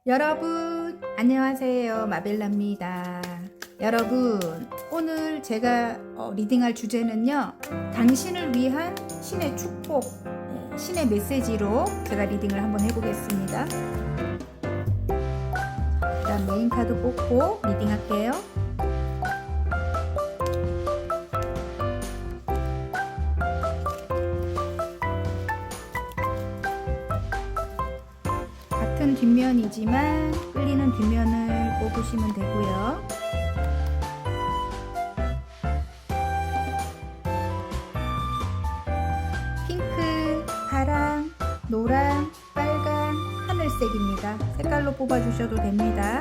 여러분 안녕하세요, 마벨라입니다. 여러분, 오늘 제가 리딩할 주제는요, 당신을 위한 신의 축복, 신의 메시지로 제가 리딩을 한번 해보겠습니다. 일단 메인 카드 뽑고 리딩할게요. 같은 뒷면이지만 끌리는 뒷면을 뽑으시면 되고요. 핑크, 파랑, 노랑, 빨강, 하늘색입니다. 색깔로 뽑아주셔도 됩니다.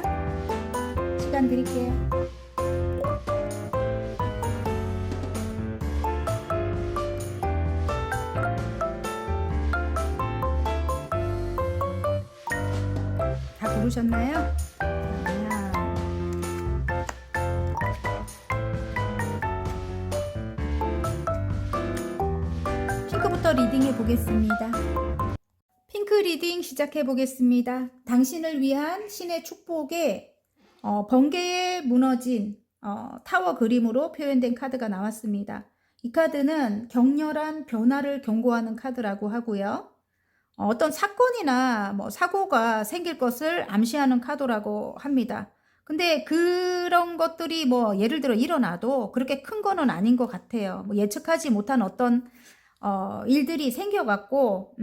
시간 드릴게요. 다 고르셨나요? 핑크부터 리딩해 보겠습니다. 핑크 리딩 시작해 보겠습니다. 당신을 위한 신의 축복에 번개에 무너진 타워 그림으로 표현된 카드가 나왔습니다. 이 카드는 격렬한 변화를 경고하는 카드라고 하고요. 어떤 사건이나 사고가 생길 것을 암시하는 카드라고 합니다. 근데 그런 것들이 예를 들어 일어나도 그렇게 큰 거는 아닌 것 같아요. 예측하지 못한 어떤 일들이 생겨갖고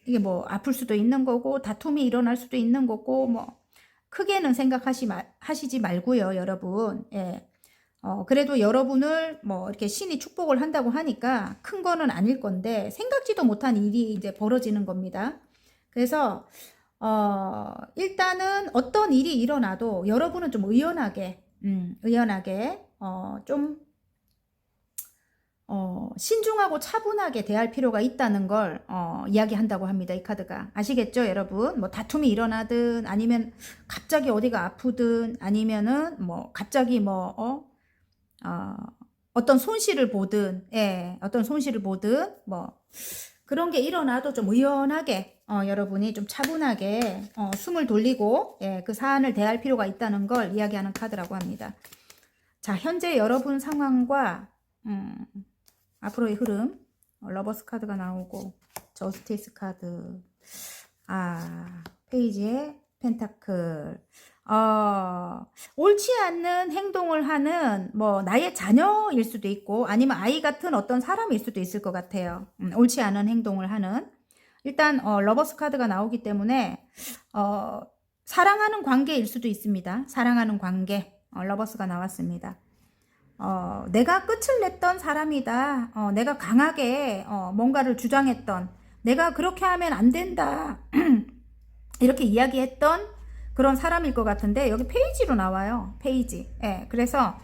이게 아플 수도 있는 거고 다툼이 일어날 수도 있는 거고 크게는 생각하시지 말고요, 여러분. 예. 그래도 여러분을 이렇게 신이 축복을 한다고 하니까 큰 거는 아닐 건데 생각지도 못한 일이 이제 벌어지는 겁니다. 그래서 일단은 어떤 일이 일어나도 여러분은 좀 의연하게 좀 신중하고 차분하게 대할 필요가 있다는 걸 이야기한다고 합니다. 이 카드가. 아시겠죠, 여러분? 다툼이 일어나든 아니면 갑자기 어디가 아프든 아니면은 갑자기 어떤 손실을 보든, 어떤 손실을 보든, 그런 게 일어나도 좀 의연하게, 여러분이 좀 차분하게, 숨을 돌리고, 그 사안을 대할 필요가 있다는 걸 이야기하는 카드라고 합니다. 자, 현재 여러분 상황과, 앞으로의 흐름, 러버스 카드가 나오고, 저스티스 카드, 페이지에 펜타클, 옳지 않는 행동을 하는 나의 자녀일 수도 있고 아니면 아이 같은 어떤 사람일 수도 있을 것 같아요. 옳지 않은 행동을 하는, 일단 러버스 카드가 나오기 때문에 사랑하는 관계일 수도 있습니다. 사랑하는 관계, 러버스가 나왔습니다. 내가 끝을 냈던 사람이다. 내가 강하게 뭔가를 주장했던, 내가 그렇게 하면 안 된다 이렇게 이야기했던 그런 사람일 것 같은데, 여기 페이지로 나와요. 페이지. 예, 그래서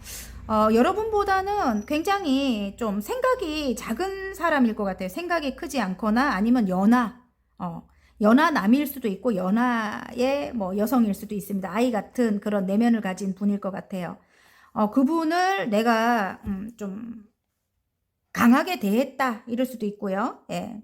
여러분보다는 굉장히 좀 생각이 작은 사람일 것 같아요. 생각이 크지 않거나 아니면 연하남일 수도 있고 연하의 여성일 수도 있습니다. 아이 같은 그런 내면을 가진 분일 것 같아요. 그분을 내가 좀 강하게 대했다 이럴 수도 있고요. 예.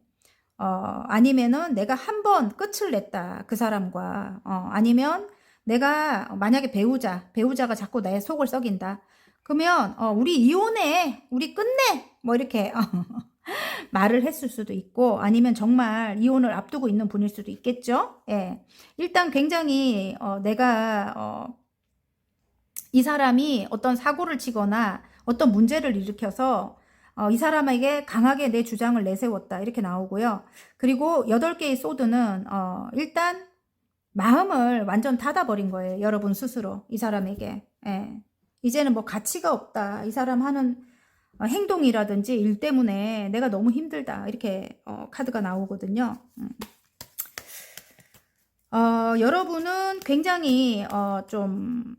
아니면은 내가 한 번 끝을 냈다, 그 사람과. 아니면 내가 만약에 배우자가 자꾸 나의 속을 썩인다. 그러면, 우리 이혼해, 우리 끝내! 이렇게, 말을 했을 수도 있고, 아니면 정말 이혼을 앞두고 있는 분일 수도 있겠죠? 예. 일단 굉장히, 이 사람이 어떤 사고를 치거나 어떤 문제를 일으켜서 이 사람에게 강하게 내 주장을 내세웠다 이렇게 나오고요. 그리고 8개의 소드는 일단 마음을 완전 닫아버린 거예요. 여러분 스스로 이 사람에게. 예. 이제는 가치가 없다. 이 사람 하는 행동이라든지 일 때문에 내가 너무 힘들다. 이렇게 카드가 나오거든요. 여러분은 굉장히 좀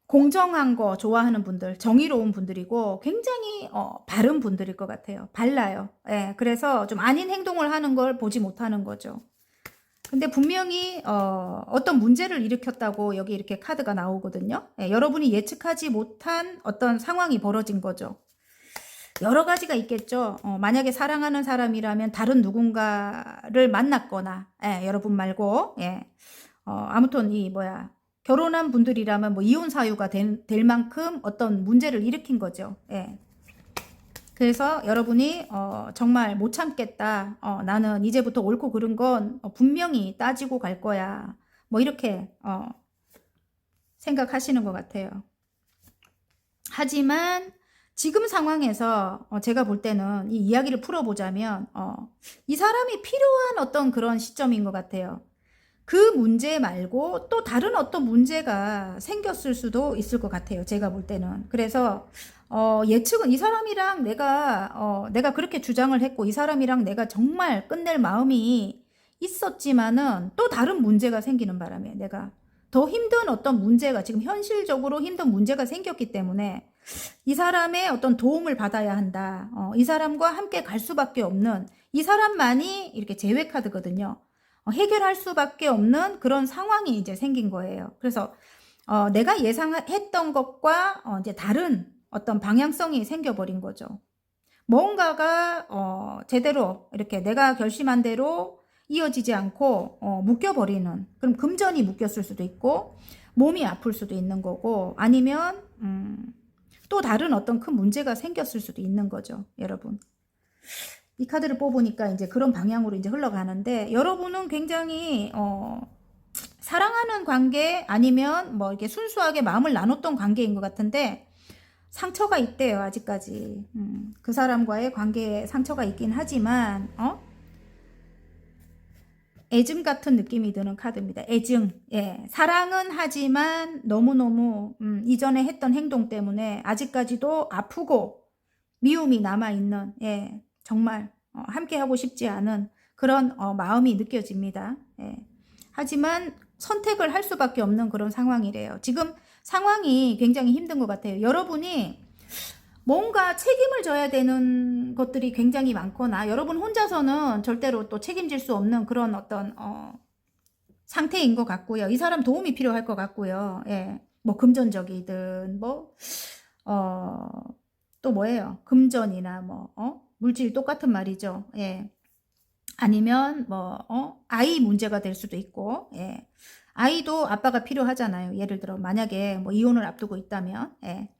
공정한 거 좋아하는 분들, 정의로운 분들이고 굉장히 바른 분들일 것 같아요. 발라요. 예, 그래서 좀 아닌 행동을 하는 걸 보지 못하는 거죠. 근데 분명히 어떤 문제를 일으켰다고 여기 이렇게 카드가 나오거든요. 예, 여러분이 예측하지 못한 어떤 상황이 벌어진 거죠. 여러 가지가 있겠죠. 만약에 사랑하는 사람이라면 다른 누군가를 만났거나, 여러분 말고, 아무튼 이 뭐야 결혼한 분들이라면 뭐 이혼 사유가 될 만큼 어떤 문제를 일으킨 거죠. 예. 그래서 여러분이 정말 못 참겠다. 나는 이제부터 옳고 그른 건 분명히 따지고 갈 거야. 뭐 이렇게 생각하시는 것 같아요. 하지만 지금 상황에서 제가 볼 때는 이 이야기를 풀어보자면 이 사람이 필요한 어떤 그런 시점인 것 같아요. 그 문제 말고 또 다른 어떤 문제가 생겼을 수도 있을 것 같아요. 제가 볼 때는. 그래서 예측은 이 사람이랑 내가 그렇게 주장을 했고 이 사람이랑 내가 정말 끝낼 마음이 있었지만은 또 다른 문제가 생기는 바람에 내가 더 힘든 어떤 문제가 지금 현실적으로 힘든 문제가 생겼기 때문에 이 사람의 어떤 도움을 받아야 한다. 이 사람과 함께 갈 수밖에 없는 이 사람만이 이렇게 제외 카드거든요. 해결할 수밖에 없는 그런 상황이 이제 생긴 거예요. 그래서 내가 예상했던 것과 이제 다른 어떤 방향성이 생겨버린 거죠. 뭔가가 제대로 이렇게 내가 결심한 대로 이어지지 않고 묶여버리는 그럼 금전이 묶였을 수도 있고 몸이 아플 수도 있는 거고 아니면 또 다른 어떤 큰 문제가 생겼을 수도 있는 거죠, 여러분. 이 카드를 뽑으니까 이제 그런 방향으로 이제 흘러가는데 여러분은 굉장히 사랑하는 관계 아니면 뭐 이렇게 순수하게 마음을 나눴던 관계인 것 같은데 상처가 있대요, 아직까지. 그 사람과의 관계에 상처가 있긴 하지만 애증 같은 느낌이 드는 카드입니다. 애증. 예. 사랑은 하지만 너무너무 이전에 했던 행동 때문에 아직까지도 아프고 미움이 남아있는 예. 정말 함께 하고 싶지 않은 그런 마음이 느껴집니다. 예. 하지만 선택을 할 수밖에 없는 그런 상황이래요. 지금 상황이 굉장히 힘든 것 같아요. 여러분이 뭔가 책임을 져야 되는 것들이 굉장히 많거나 여러분 혼자서는 절대로 또 책임질 수 없는 그런 어떤 상태인 것 같고요. 이 사람 도움이 필요할 것 같고요. 예. 뭐 금전적이든 또 뭐예요? 금전이나 물질 똑같은 말이죠. 예. 아니면 아이 문제가 될 수도 있고, 예. 아이도 아빠가 필요하잖아요. 예를 들어 만약에 뭐 이혼을 앞두고 있다면, 예.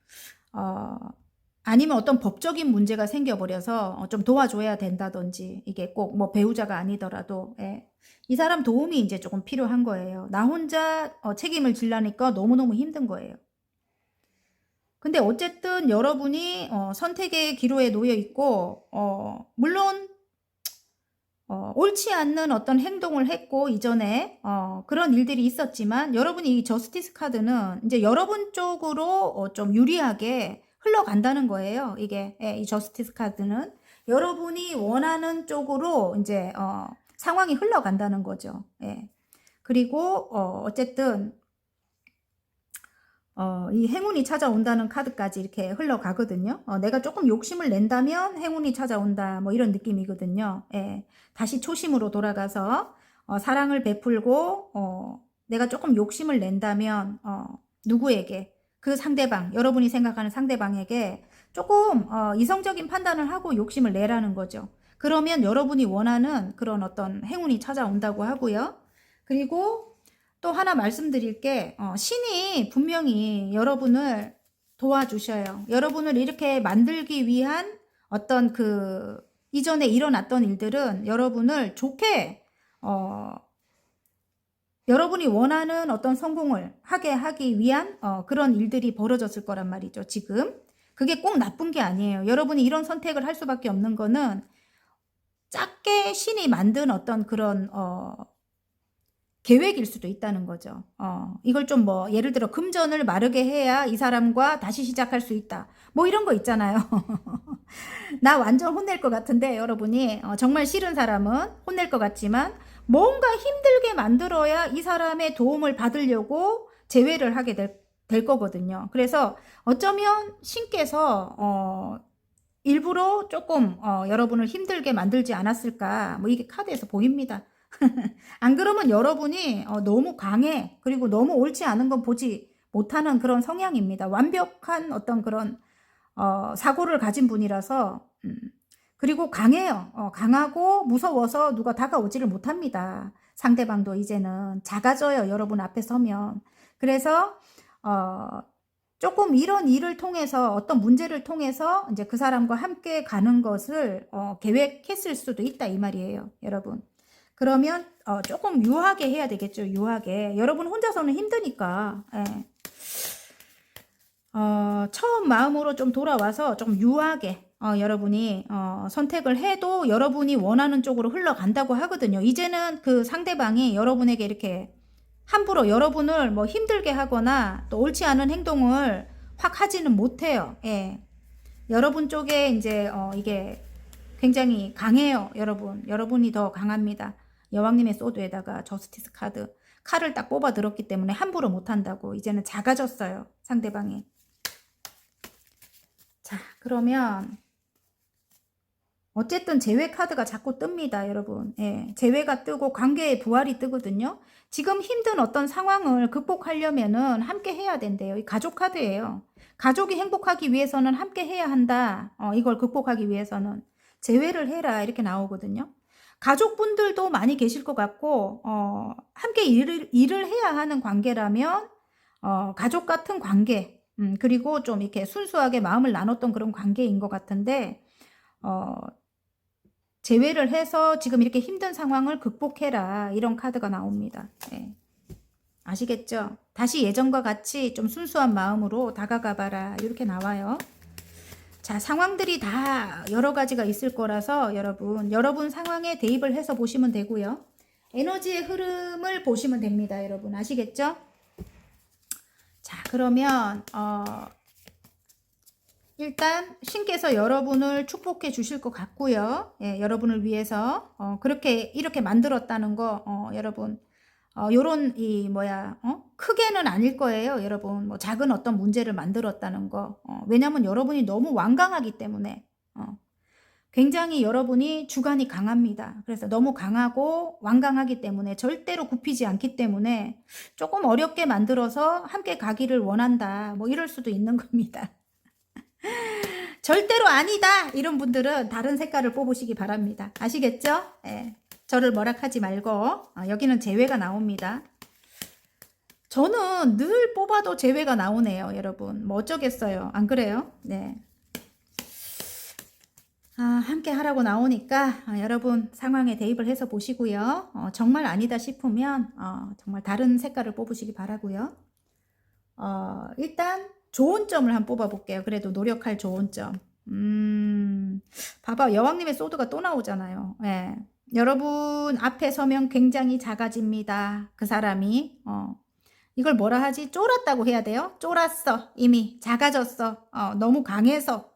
아니면 어떤 법적인 문제가 생겨버려서 좀 도와줘야 된다든지 이게 꼭 뭐 배우자가 아니더라도 예. 이 사람 도움이 이제 조금 필요한 거예요. 나 혼자 책임을 지려니까 너무너무 힘든 거예요. 근데 어쨌든 여러분이 선택의 기로에 놓여 있고 물론 옳지 않는 어떤 행동을 했고 이전에 그런 일들이 있었지만 여러분이 이 저스티스 카드는 이제 여러분 쪽으로 좀 유리하게 흘러간다는 거예요. 이게 이 저스티스 카드는 여러분이 원하는 쪽으로 이제 상황이 흘러간다는 거죠. 예. 그리고 어쨌든 이 행운이 찾아온다는 카드까지 이렇게 흘러가거든요. 내가 조금 욕심을 낸다면 행운이 찾아온다. 뭐 이런 느낌이거든요. 예. 다시 초심으로 돌아가서 사랑을 베풀고 내가 조금 욕심을 낸다면 누구에게 그 상대방, 여러분이 생각하는 상대방에게 조금 이성적인 판단을 하고 욕심을 내라는 거죠. 그러면 여러분이 원하는 그런 어떤 행운이 찾아온다고 하고요. 그리고 또 하나 말씀드릴 게 신이 분명히 여러분을 도와주셔요. 여러분을 이렇게 만들기 위한 어떤 그 이전에 일어났던 일들은 여러분을 좋게 여러분이 원하는 어떤 성공을 하기 위한 그런 일들이 벌어졌을 거란 말이죠. 지금 그게 꼭 나쁜 게 아니에요. 여러분이 이런 선택을 할 수밖에 없는 거는 작게 신이 만든 어떤 그런 계획일 수도 있다는 거죠. 이걸 좀 뭐 예를 들어 금전을 마르게 해야 이 사람과 다시 시작할 수 있다. 뭐 이런 거 있잖아요. 나 완전 혼낼 것 같은데 여러분이 정말 싫은 사람은 혼낼 것 같지만 뭔가 힘들게 만들어야 이 사람의 도움을 받으려고 제외를 하게 될 거거든요. 그래서 어쩌면 신께서 일부러 조금 여러분을 힘들게 만들지 않았을까 뭐 이게 카드에서 보입니다. 안 그러면 여러분이 너무 강해 그리고 너무 옳지 않은 건 보지 못하는 그런 성향입니다. 완벽한 어떤 그런 사고를 가진 분이라서 그리고 강해요. 강하고 무서워서 누가 다가오지를 못합니다. 상대방도 이제는 작아져요. 여러분 앞에 서면. 그래서 조금 이런 일을 통해서 어떤 문제를 통해서 이제 그 사람과 함께 가는 것을 계획했을 수도 있다 이 말이에요. 여러분. 그러면 조금 유하게 해야 되겠죠. 유하게. 여러분 혼자서는 힘드니까. 예. 처음 마음으로 좀 돌아와서 좀 유하게 여러분이 선택을 해도 여러분이 원하는 쪽으로 흘러간다고 하거든요. 이제는 그 상대방이 여러분에게 이렇게 함부로 여러분을 뭐 힘들게 하거나 또 옳지 않은 행동을 확 하지는 못해요. 예. 여러분 쪽에 이제 이게 굉장히 강해요. 여러분이 더 강합니다. 여왕님의 소드에다가 저스티스 카드 칼을 딱 뽑아 들었기 때문에 함부로 못한다고. 이제는 작아졌어요. 상대방이. 자, 그러면 어쨌든 재회 카드가 자꾸 뜹니다, 여러분. 예, 재회가 뜨고 관계의 부활이 뜨거든요. 지금 힘든 어떤 상황을 극복하려면은 함께 해야 된대요. 이 가족 카드예요. 가족이 행복하기 위해서는 함께 해야 한다. 이걸 극복하기 위해서는 재회를 해라 이렇게 나오거든요. 가족분들도 많이 계실 것 같고 함께 일을 해야 하는 관계라면 가족 같은 관계 그리고 좀 이렇게 순수하게 마음을 나눴던 그런 관계인 것 같은데 재회를 해서 지금 이렇게 힘든 상황을 극복해라 이런 카드가 나옵니다. 네. 아시겠죠? 다시 예전과 같이 좀 순수한 마음으로 다가가봐라 이렇게 나와요. 자, 상황들이 다 여러 가지가 있을 거라서 여러분 상황에 대입을 해서 보시면 되고요. 에너지의 흐름을 보시면 됩니다. 여러분 아시겠죠? 자, 그러면 일단 신께서 여러분을 축복해 주실 것 같고요. 예, 여러분을 위해서 그렇게 이렇게 만들었다는 거 여러분 요런 크게는 아닐 거예요. 여러분 뭐 작은 어떤 문제를 만들었다는 거 왜냐면 여러분이 너무 완강하기 때문에 굉장히 여러분이 주관이 강합니다. 그래서 너무 강하고 완강하기 때문에 절대로 굽히지 않기 때문에 조금 어렵게 만들어서 함께 가기를 원한다. 뭐 이럴 수도 있는 겁니다. 절대로 아니다 이런 분들은 다른 색깔을 뽑으시기 바랍니다. 아시겠죠? 예, 저를 뭐락하지 말고 여기는 재회가 나옵니다. 저는 늘 뽑아도 재회가 나오네요. 여러분 뭐 어쩌겠어요. 안 그래요? 네. 함께 하라고 나오니까 여러분 상황에 대입을 해서 보시고요. 정말 아니다 싶으면 정말 다른 색깔을 뽑으시기 바라고요. 일단 좋은 점을 한번 뽑아볼게요. 그래도 노력할 좋은 점. 봐봐. 여왕님의 소드가 또 나오잖아요. 예. 여러분 앞에 서면 굉장히 작아집니다. 그 사람이. 이걸 뭐라 하지? 쫄았다고 해야 돼요? 쫄았어. 이미 작아졌어. 너무 강해서.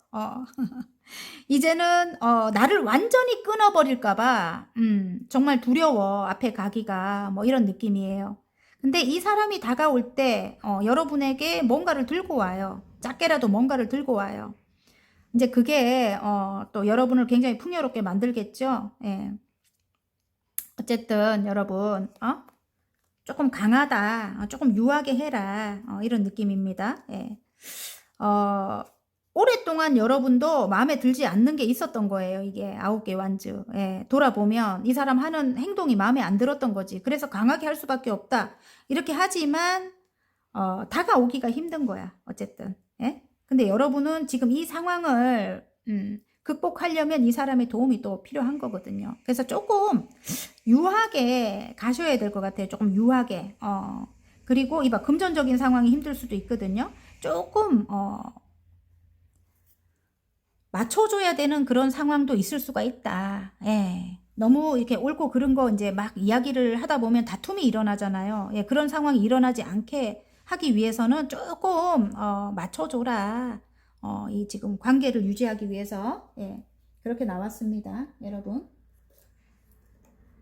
이제는 나를 완전히 끊어버릴까봐 정말 두려워. 앞에 가기가. 뭐 이런 느낌이에요. 근데 이 사람이 다가올 때 여러분에게 뭔가를 들고 와요. 작게라도 뭔가를 들고 와요. 이제 그게 또 여러분을 굉장히 풍요롭게 만들겠죠. 예. 어쨌든 여러분 조금 강하다. 조금 유하게 해라. 이런 느낌입니다. 예. 오랫동안 여러분도 마음에 들지 않는 게 있었던 거예요. 이게 9개 완즈. 예, 돌아보면 이 사람 하는 행동이 마음에 안 들었던 거지. 그래서 강하게 할 수밖에 없다. 이렇게 하지만 다가오기가 힘든 거야. 어쨌든. 예? 근데 여러분은 지금 이 상황을 극복하려면 이 사람의 도움이 또 필요한 거거든요. 그래서 조금 유하게 가셔야 될 것 같아요. 조금 유하게. 그리고 이봐 금전적인 상황이 힘들 수도 있거든요. 조금 맞춰줘야 되는 그런 상황도 있을 수가 있다. 예. 너무 이렇게 옳고 그른 거 이제 막 이야기를 하다 보면 다툼이 일어나잖아요. 예, 그런 상황이 일어나지 않게 하기 위해서는 조금 맞춰줘라. 이 지금 관계를 유지하기 위해서 예, 그렇게 나왔습니다. 여러분.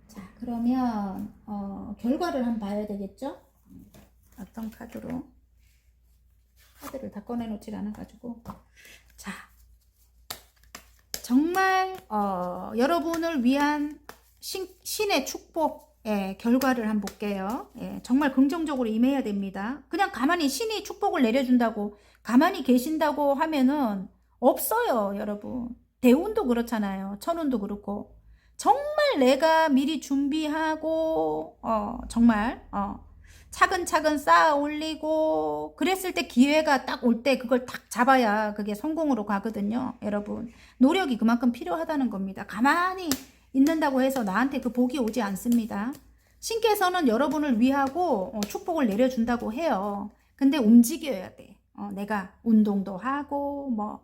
자, 그러면 결과를 한번 봐야 되겠죠? 어떤 카드로? 카드를 다 꺼내놓질 않아가지고. 자. 정말 여러분을 위한 신의 축복의 결과를 한번 볼게요. 예, 정말 긍정적으로 임해야 됩니다. 그냥 가만히 신이 축복을 내려준다고 가만히 계신다고 하면은 없어요. 여러분. 대운도 그렇잖아요. 천운도 그렇고 정말 내가 미리 준비하고 정말 차근차근 쌓아 올리고 그랬을 때 기회가 딱 올 때 그걸 딱 잡아야 그게 성공으로 가거든요. 여러분 노력이 그만큼 필요하다는 겁니다. 가만히 있는다고 해서 나한테 그 복이 오지 않습니다. 신께서는 여러분을 위하고 축복을 내려준다고 해요. 근데 움직여야 돼. 내가 운동도 하고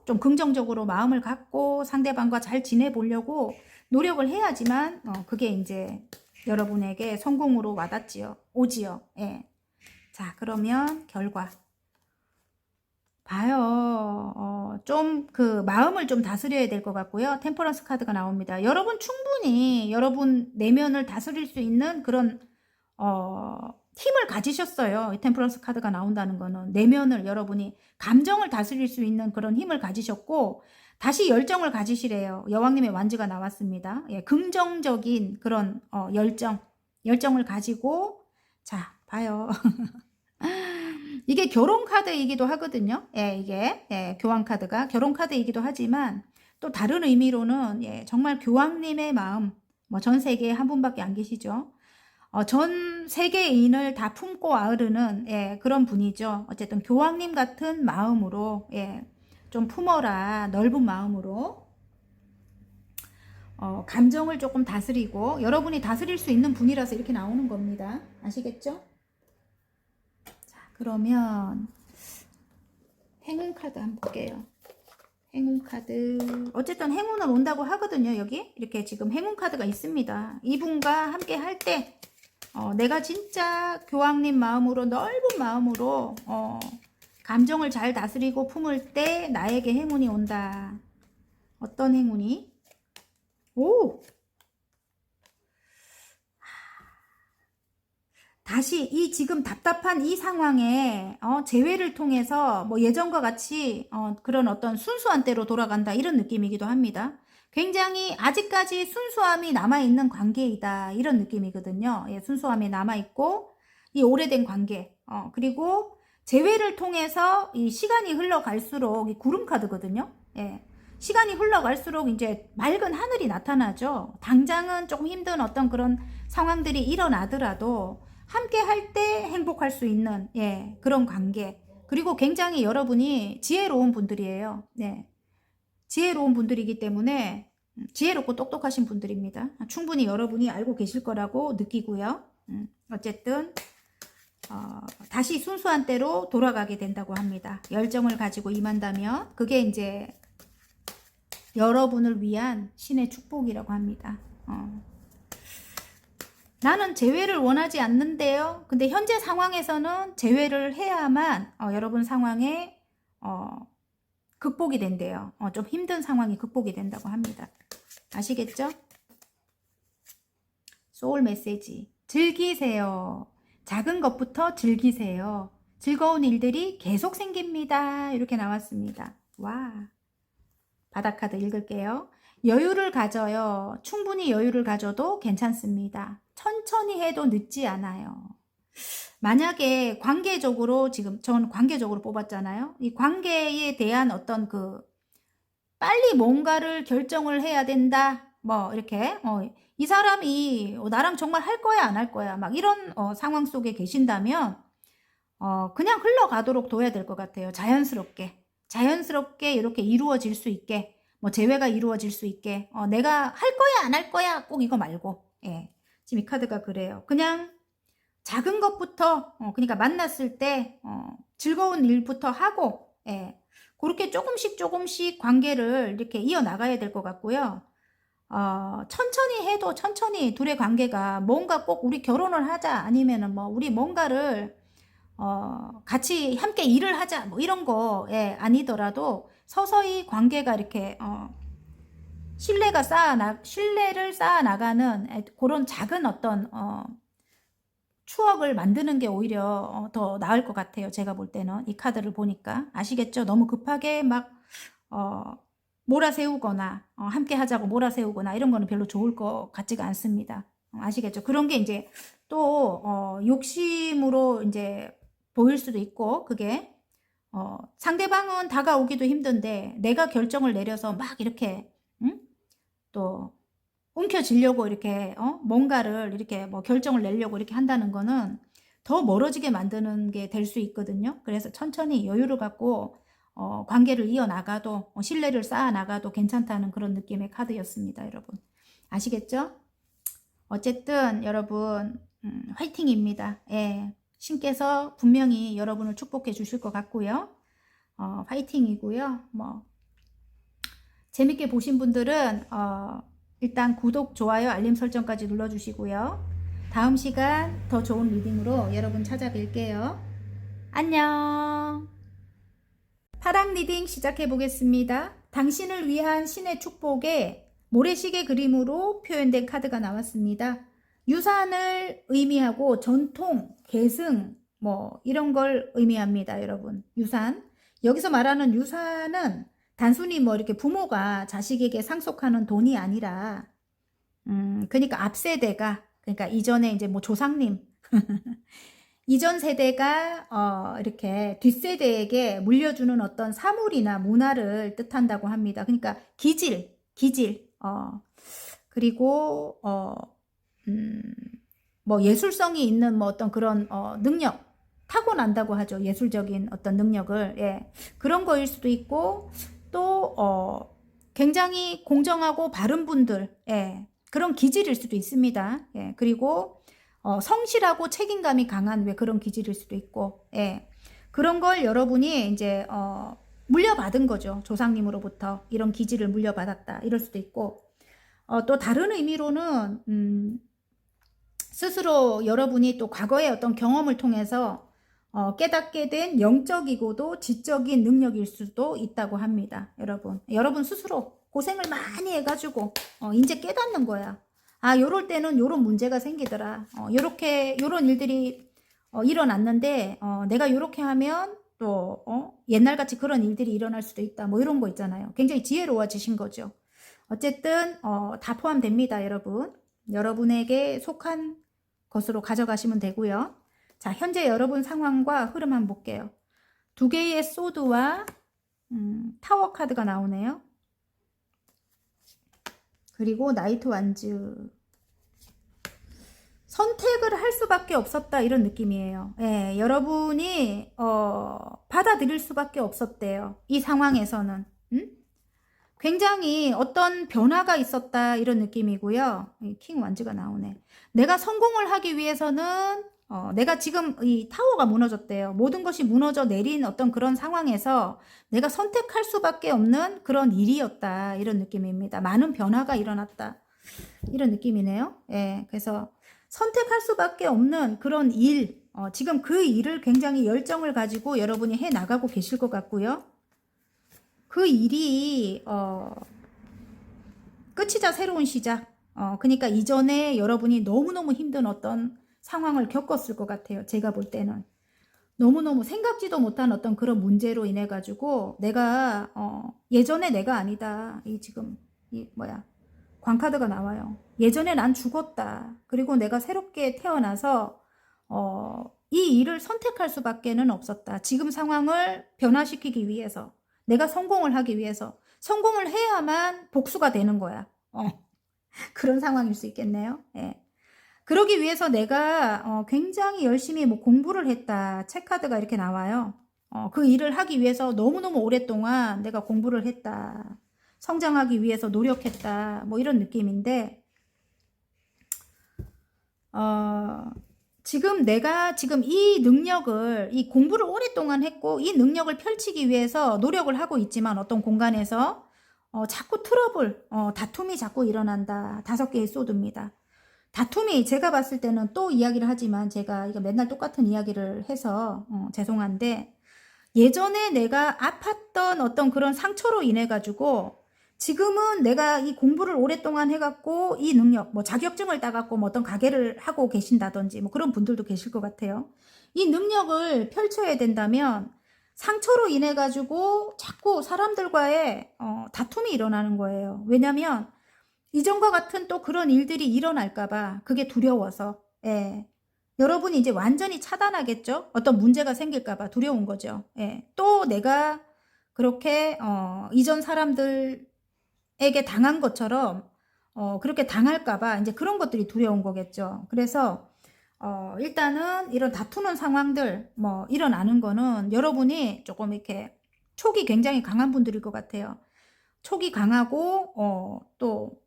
좀 긍정적으로 마음을 갖고 상대방과 잘 지내보려고 노력을 해야지만 그게 이제 여러분에게 성공으로 와닿지요. 오지요. 예. 자, 그러면 결과 봐요. 좀 그 마음을 좀 다스려야 될 것 같고요. 템퍼런스 카드가 나옵니다. 여러분 충분히 여러분 내면을 다스릴 수 있는 그런 힘을 가지셨어요. 템퍼런스 카드가 나온다는 거는 내면을 여러분이 감정을 다스릴 수 있는 그런 힘을 가지셨고 다시 열정을 가지시래요. 여왕님의 완지가 나왔습니다. 예, 긍정적인 그런 열정을 가지고 자 봐요. 이게 결혼 카드이기도 하거든요. 예, 이게 교황 카드가 결혼 카드이기도 하지만 또 다른 의미로는 정말 교황님의 마음 전 세계에 한 분밖에 안 계시죠. 전 세계인을 다 품고 아우르는 그런 분이죠. 어쨌든 교황님 같은 마음으로 좀 품어라. 넓은 마음으로 감정을 조금 다스리고 여러분이 다스릴 수 있는 분이라서 이렇게 나오는 겁니다. 아시겠죠? 자, 그러면 행운 카드 한번 볼게요. 행운 카드. 어쨌든 행운은 온다고 하거든요. 여기 이렇게 지금 행운 카드가 있습니다. 이분과 함께 할 때 내가 진짜 교황님 마음으로 넓은 마음으로 감정을 잘 다스리고 품을 때 나에게 행운이 온다. 어떤 행운이? 오! 다시 이 지금 답답한 이 상황에 재회를 통해서 예전과 같이 그런 어떤 순수한 때로 돌아간다 이런 느낌이기도 합니다. 굉장히 아직까지 순수함이 남아있는 관계이다 이런 느낌이거든요. 예, 순수함이 남아있고 이 오래된 관계 그리고 재회를 통해서 이 시간이 흘러갈수록 이 구름 카드거든요. 예, 시간이 흘러갈수록 이제 맑은 하늘이 나타나죠. 당장은 조금 힘든 어떤 그런 상황들이 일어나더라도 함께 할 때 행복할 수 있는 그런 관계 그리고 굉장히 여러분이 지혜로운 분들이에요. 네. 지혜로운 분들이기 때문에 지혜롭고 똑똑하신 분들입니다. 충분히 여러분이 알고 계실 거라고 느끼고요. 어쨌든 다시 순수한 때로 돌아가게 된다고 합니다. 열정을 가지고 임한다면 그게 이제 여러분을 위한 신의 축복이라고 합니다. 나는 재회를 원하지 않는데요. 근데 현재 상황에서는 재회를 해야만 여러분 상황에 극복이 된대요. 좀 힘든 상황이 극복이 된다고 합니다. 아시겠죠? 소울 메시지. 즐기세요. 작은 것부터 즐기세요. 즐거운 일들이 계속 생깁니다. 이렇게 나왔습니다. 와. 바닥 카드 읽을게요. 여유를 가져요. 충분히 여유를 가져도 괜찮습니다. 천천히 해도 늦지 않아요. 만약에 관계적으로 지금 전 관계적으로 뽑았잖아요. 이 관계에 대한 어떤 빨리 뭔가를 결정을 해야 된다. 이렇게 이 사람이 나랑 정말 할 거야 안 할 거야 막 이런 상황 속에 계신다면 그냥 흘러가도록 둬야 될 것 같아요. 자연스럽게 이렇게 이루어질 수 있게 재회가 이루어질 수 있게 내가 할 거야 안 할 거야 꼭 이거 말고 지금 이 카드가 그래요. 그냥 작은 것부터 그러니까 만났을 때 즐거운 일부터 하고 그렇게 조금씩 관계를 이렇게 이어나가야 될 것 같고요. 천천히 해도 천천히 둘의 관계가 뭔가 꼭 우리 결혼을 하자 아니면은 우리 뭔가를 같이 함께 일을 하자 이런 거 아니더라도 서서히 관계가 이렇게 신뢰를 쌓아나가는 그런 작은 어떤 추억을 만드는 게 오히려 더 나을 것 같아요. 제가 볼 때는 이 카드를 보니까 아시겠죠? 너무 급하게 막 몰아세우거나 함께 하자고 몰아세우거나 이런 거는 별로 좋을 것 같지가 않습니다. 아시겠죠? 그런 게 이제 또 욕심으로 이제 보일 수도 있고 그게 상대방은 다가오기도 힘든데 내가 결정을 내려서 막 이렇게 또 움켜쥐려고 이렇게 뭔가를 이렇게 뭐 결정을 내려고 이렇게 한다는 거는 더 멀어지게 만드는 게 될 수 있거든요. 그래서 천천히 여유를 갖고 관계를 이어나가도 신뢰를 쌓아나가도 괜찮다는 그런 느낌의 카드였습니다. 여러분 아시겠죠? 어쨌든 여러분 화이팅입니다. 예, 신께서 분명히 여러분을 축복해 주실 것 같고요. 화이팅이고요. 뭐 재밌게 보신 분들은 일단 구독, 좋아요, 알림 설정까지 눌러주시고요. 다음 시간 더 좋은 리딩으로 여러분 찾아뵐게요. 안녕. 파랑 리딩 시작해 보겠습니다. 당신을 위한 신의 축복에 모래시계 그림으로 표현된 카드가 나왔습니다. 유산을 의미하고 전통, 계승 뭐 이런 걸 의미합니다. 여러분 유산, 여기서 말하는 유산은 단순히 뭐 이렇게 부모가 자식에게 상속하는 돈이 아니라 그러니까 앞세대가, 그러니까 이전에 이제 뭐 조상님 이전 세대가 이렇게 뒷세대에게 물려주는 어떤 사물이나 문화를 뜻한다고 합니다. 그러니까 기질 그리고 뭐 예술성이 있는 뭐 어떤 그런 능력, 타고난다고 하죠. 예술적인 어떤 능력을, 예, 그런 거일 수도 있고, 또 굉장히 공정하고 바른 분들, 예, 그런 기질일 수도 있습니다. 예, 그리고 성실하고 책임감이 강한 왜 그런 기질일 수도 있고, 예, 그런 걸 여러분이 이제 물려받은 거죠. 조상님으로부터 이런 기질을 물려받았다 이럴 수도 있고, 또 다른 의미로는 스스로 여러분이 또 과거의 어떤 경험을 통해서 깨닫게 된 영적이고도 지적인 능력일 수도 있다고 합니다. 여러분 스스로 고생을 많이 해가지고 이제 깨닫는 거야. 아, 요럴 때는 요런 문제가 생기더라. 요런 일들이 일어났는데 내가 요렇게 하면 또 옛날같이 그런 일들이 일어날 수도 있다. 뭐 이런 거 있잖아요. 굉장히 지혜로워지신 거죠. 어쨌든 다 포함됩니다. 여러분에게 속한 것으로 가져가시면 되고요. 자, 현재 여러분 상황과 흐름 한번 볼게요. 두 개의 소드와 타워 카드가 나오네요. 그리고 나이트 완즈. 선택을 할 수밖에 없었다 이런 느낌이에요. 예, 여러분이 받아들일 수밖에 없었대요. 이 상황에서는. 굉장히 어떤 변화가 있었다 이런 느낌이고요. 킹 완즈가 나오네. 내가 성공을 하기 위해서는 내가 지금 이 타워가 무너졌대요. 모든 것이 무너져 내린 어떤 그런 상황에서 내가 선택할 수밖에 없는 그런 일이었다 이런 느낌입니다. 많은 변화가 일어났다 이런 느낌이네요. 예, 그래서 선택할 수밖에 없는 그런 일, 지금 그 일을 굉장히 열정을 가지고 여러분이 해 나가고 계실 것 같고요. 그 일이 끝이자 새로운 시작. 그러니까 이전에 여러분이 너무너무 힘든 어떤 상황을 겪었을 것 같아요. 제가 볼 때는 너무너무 생각지도 못한 어떤 그런 문제로 인해 가지고 내가 예전에 내가 아니다. 지금 광카드가 나와요. 예전에 난 죽었다. 그리고 내가 새롭게 태어나서 이 일을 선택할 수밖에는 없었다. 지금 상황을 변화시키기 위해서, 내가 성공을 하기 위해서, 성공을 해야만 복수가 되는 거야. 그런 상황일 수 있겠네요. 예. 그러기 위해서 내가 굉장히 열심히 뭐 공부를 했다. 책카드가 이렇게 나와요. 그 일을 하기 위해서 너무너무 오랫동안 내가 공부를 했다. 성장하기 위해서 노력했다. 뭐 이런 느낌인데, 내가 지금 이 능력을, 이 공부를 오랫동안 했고 이 능력을 펼치기 위해서 노력을 하고 있지만 어떤 공간에서 자꾸 트러블, 다툼이 자꾸 일어난다. 5개의 소드입니다. 다툼이, 제가 봤을 때는 또 이야기를 하지만 제가 이거 맨날 똑같은 이야기를 해서 죄송한데, 예전에 내가 아팠던 어떤 그런 상처로 인해 가지고 지금은 내가 이 공부를 오랫동안 해갖고 이 능력, 뭐 자격증을 따갖고 뭐 어떤 가게를 하고 계신다든지 뭐 그런 분들도 계실 것 같아요. 이 능력을 펼쳐야 된다면 상처로 인해 가지고 자꾸 사람들과의 다툼이 일어나는 거예요. 왜냐면 이전과 같은 또 그런 일들이 일어날까봐 그게 두려워서, 예. 여러분이 이제 완전히 차단하겠죠? 어떤 문제가 생길까봐 두려운 거죠. 예. 또 내가 그렇게 이전 사람들에게 당한 것처럼 그렇게 당할까봐 이제 그런 것들이 두려운 거겠죠. 그래서 일단은 이런 다투는 상황들 뭐 일어나는 거는 여러분이 조금 이렇게 촉이 굉장히 강한 분들일 것 같아요. 촉이 강하고 또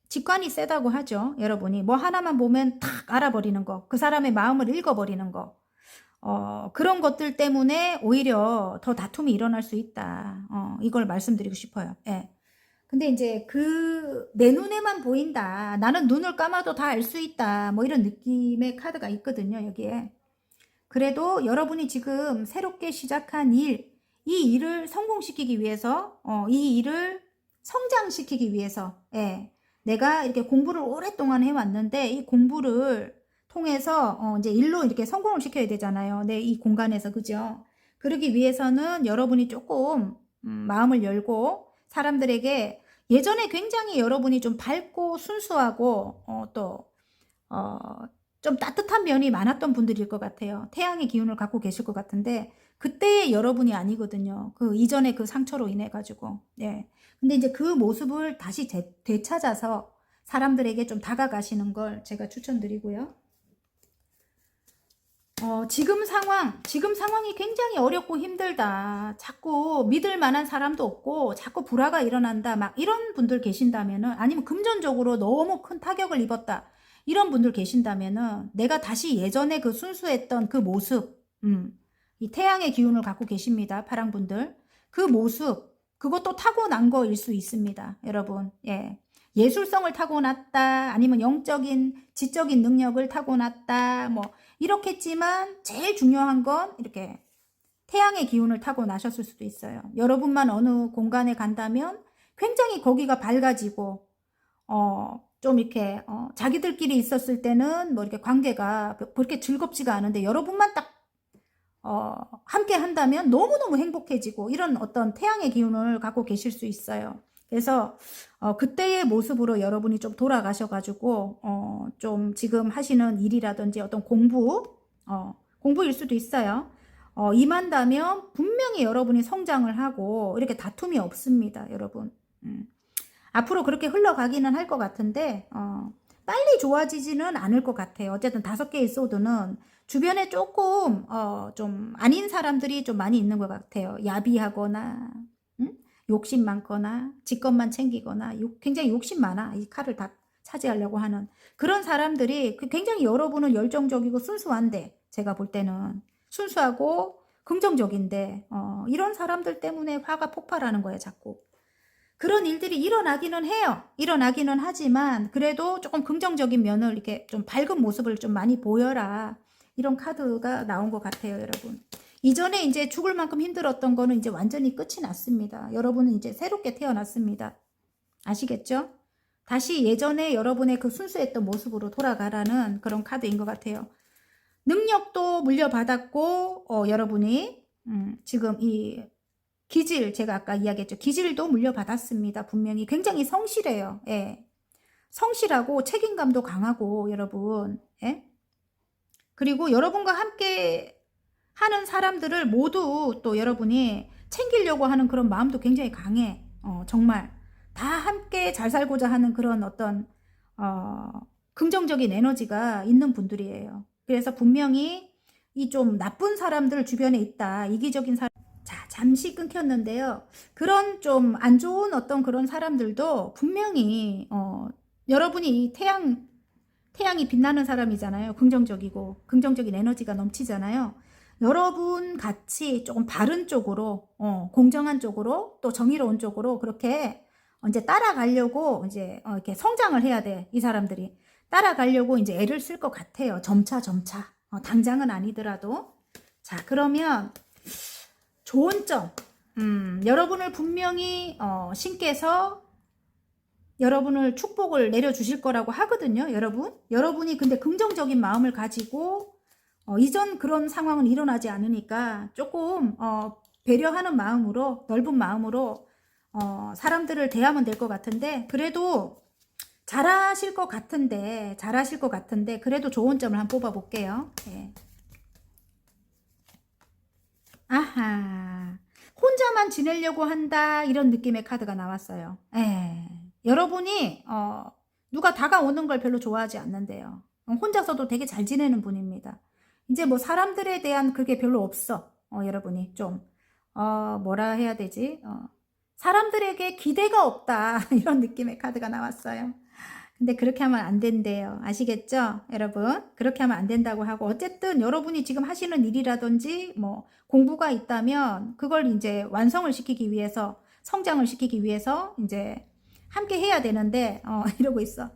직관이 세다고 하죠. 여러분이 뭐 하나만 보면 탁 알아버리는 거, 그 사람의 마음을 읽어버리는 거, 그런 것들 때문에 오히려 더 다툼이 일어날 수 있다. 이걸 말씀드리고 싶어요. 예. 근데 이제 내 눈에만 보인다. 나는 눈을 감아도 다 알 수 있다. 뭐 이런 느낌의 카드가 있거든요, 여기에. 그래도 여러분이 지금 새롭게 시작한 이 일을 성공시키기 위해서, 이 일을 성장시키기 위해서, 예. 내가 이렇게 공부를 오랫동안 해왔는데, 이 공부를 통해서, 이제 일로 이렇게 성공을 시켜야 되잖아요. 이 공간에서, 그죠? 그러기 위해서는 여러분이 조금, 마음을 열고, 사람들에게 예전에 굉장히 여러분이 좀 밝고 순수하고, 좀 따뜻한 면이 많았던 분들일 것 같아요. 태양의 기운을 갖고 계실 것 같은데 그때의 여러분이 아니거든요. 그 이전의 그 상처로 인해 가지고. 예. 근데 이제 그 모습을 다시 되찾아서 사람들에게 좀 다가가시는 걸 제가 추천드리고요. 지금 상황이 굉장히 어렵고 힘들다. 자꾸 믿을 만한 사람도 없고, 자꾸 불화가 일어난다. 막 이런 분들 계신다면은, 아니면 금전적으로 너무 큰 타격을 입었다. 이런 분들 계신다면은, 내가 다시 예전에 그 순수했던 그 모습, 이 태양의 기운을 갖고 계십니다. 파랑분들. 그 모습, 그것도 타고난 거일 수 있습니다. 여러분, 예. 예술성을 타고났다. 아니면 영적인, 지적인 능력을 타고났다. 뭐, 이렇겠지만 제일 중요한 건 이렇게 태양의 기운을 타고 나셨을 수도 있어요. 여러분만 어느 공간에 간다면 굉장히 거기가 밝아지고 좀 이렇게 자기들끼리 있었을 때는 뭐 이렇게 관계가 그렇게 즐겁지가 않은데 여러분만 딱 함께 한다면 너무너무 행복해지고 이런 어떤 태양의 기운을 갖고 계실 수 있어요. 그래서 그때의 모습으로 여러분이 좀 돌아가셔가지고 좀 지금 하시는 일이라든지 어떤 공부일 수도 있어요. 임한다면 분명히 여러분이 성장을 하고 이렇게 다툼이 없습니다, 여러분. 앞으로 그렇게 흘러가기는 할 것 같은데 빨리 좋아지지는 않을 것 같아요. 어쨌든 5개의 소드는 주변에 조금 좀 아닌 사람들이 좀 많이 있는 것 같아요. 야비하거나 욕심 많거나 지 것만 챙기거나 굉장히 욕심 많아. 이 칼을 다 차지하려고 하는 그런 사람들이 굉장히 여러분은 열정적이고 순수한데 제가 볼 때는 순수하고 긍정적인데 이런 사람들 때문에 화가 폭발하는 거예요. 자꾸. 그런 일들이 일어나기는 해요. 일어나기는 하지만 그래도 조금 긍정적인 면을 이렇게 좀 밝은 모습을 좀 많이 보여라. 이런 카드가 나온 것 같아요, 여러분. 이전에 이제 죽을 만큼 힘들었던 거는 이제 완전히 끝이 났습니다. 여러분은 이제 새롭게 태어났습니다. 아시겠죠? 다시 예전에 여러분의 그 순수했던 모습으로 돌아가라는 그런 카드인 것 같아요. 능력도 물려받았고, 여러분이, 지금 이 기질, 제가 아까 이야기했죠. 기질도 물려받았습니다. 분명히 굉장히 성실해요. 예. 성실하고 책임감도 강하고, 여러분. 예? 그리고 여러분과 함께 하는 사람들을 모두 또 여러분이 챙기려고 하는 그런 마음도 굉장히 강해. 정말 다 함께 잘 살고자 하는 그런 어떤 긍정적인 에너지가 있는 분들이에요. 그래서 분명히 이 좀 나쁜 사람들 주변에 있다. 이기적인 사람. 자, 잠시 끊겼는데요. 그런 좀 안 좋은 어떤 그런 사람들도 분명히 여러분이 이 태양이 빛나는 사람이잖아요. 긍정적이고 긍정적인 에너지가 넘치잖아요. 여러분 같이 조금 바른 쪽으로, 공정한 쪽으로, 또 정의로운 쪽으로 그렇게 이제 따라가려고 이제 이렇게 성장을 해야 돼. 이 사람들이 따라가려고 이제 애를 쓸 것 같아요. 점차. 당장은 아니더라도. 자, 그러면 좋은 점. 여러분을 분명히 신께서 여러분을 축복을 내려주실 거라고 하거든요. 여러분이 근데 긍정적인 마음을 가지고 이전 그런 상황은 일어나지 않으니까 조금 배려하는 마음으로 넓은 마음으로 사람들을 대하면 될 것 같은데 그래도 잘하실 것 같은데 그래도 좋은 점을 한번 뽑아 볼게요. 네. 아하, 혼자만 지내려고 한다 이런 느낌의 카드가 나왔어요. 예. 여러분이 누가 다가오는 걸 별로 좋아하지 않는데요. 혼자서도 되게 잘 지내는 분입니다. 이제 뭐 사람들에 대한 그게 별로 없어. 여러분이 좀 뭐라 해야 되지? 사람들에게 기대가 없다. 이런 느낌의 카드가 나왔어요. 근데 그렇게 하면 안 된대요. 아시겠죠? 여러분? 그렇게 하면 안 된다고 하고, 어쨌든 여러분이 지금 하시는 일이라든지 뭐 공부가 있다면 그걸 이제 완성을 시키기 위해서, 성장을 시키기 위해서 이제 함께 해야 되는데 이러고 있어.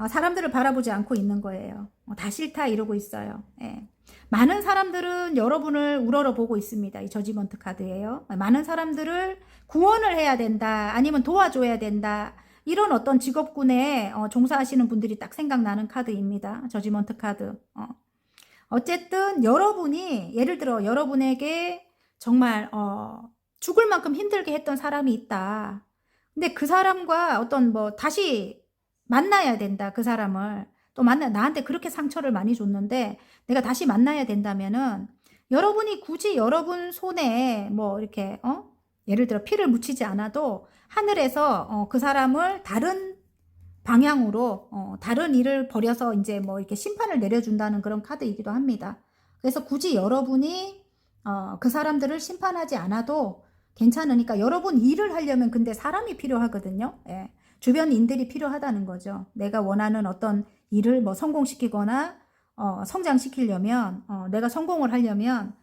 사람들을 바라보지 않고 있는 거예요. 다 싫다 이러고 있어요. 예. 많은 사람들은 여러분을 우러러 보고 있습니다. 이 저지먼트 카드예요. 많은 사람들을 구원을 해야 된다, 아니면 도와줘야 된다, 이런 어떤 직업군에 종사하시는 분들이 딱 생각나는 카드입니다. 저지먼트 카드. 어쨌든 여러분이, 예를 들어 여러분에게 정말 죽을 만큼 힘들게 했던 사람이 있다. 근데 그 사람과 어떤 뭐 다시 만나야 된다. 그 사람을 또 나한테 그렇게 상처를 많이 줬는데 내가 다시 만나야 된다면은, 여러분이 굳이 여러분 손에 뭐 이렇게 예를 들어 피를 묻히지 않아도 하늘에서 그 사람을 다른 방향으로 다른 일을 벌여서 이제 뭐 이렇게 심판을 내려준다는 그런 카드이기도 합니다. 그래서 굳이 여러분이 그 사람들을 심판하지 않아도 괜찮으니까, 여러분 일을 하려면 근데 사람이 필요하거든요. 예. 주변인들이 필요하다는 거죠. 내가 원하는 어떤 일을 뭐 성공시키거나 성장시키려면, 내가 성공을 하려면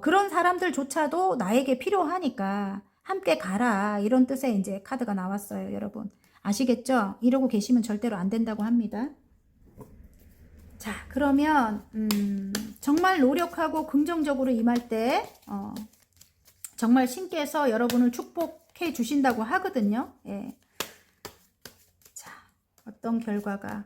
그런 사람들조차도 나에게 필요하니까 함께 가라, 이런 뜻의 이제 카드가 나왔어요. 여러분 아시겠죠? 이러고 계시면 절대로 안 된다고 합니다. 자, 그러면 정말 노력하고 긍정적으로 임할 때 정말 신께서 여러분을 축복해 주신다고 하거든요. 예. 자, 어떤 결과가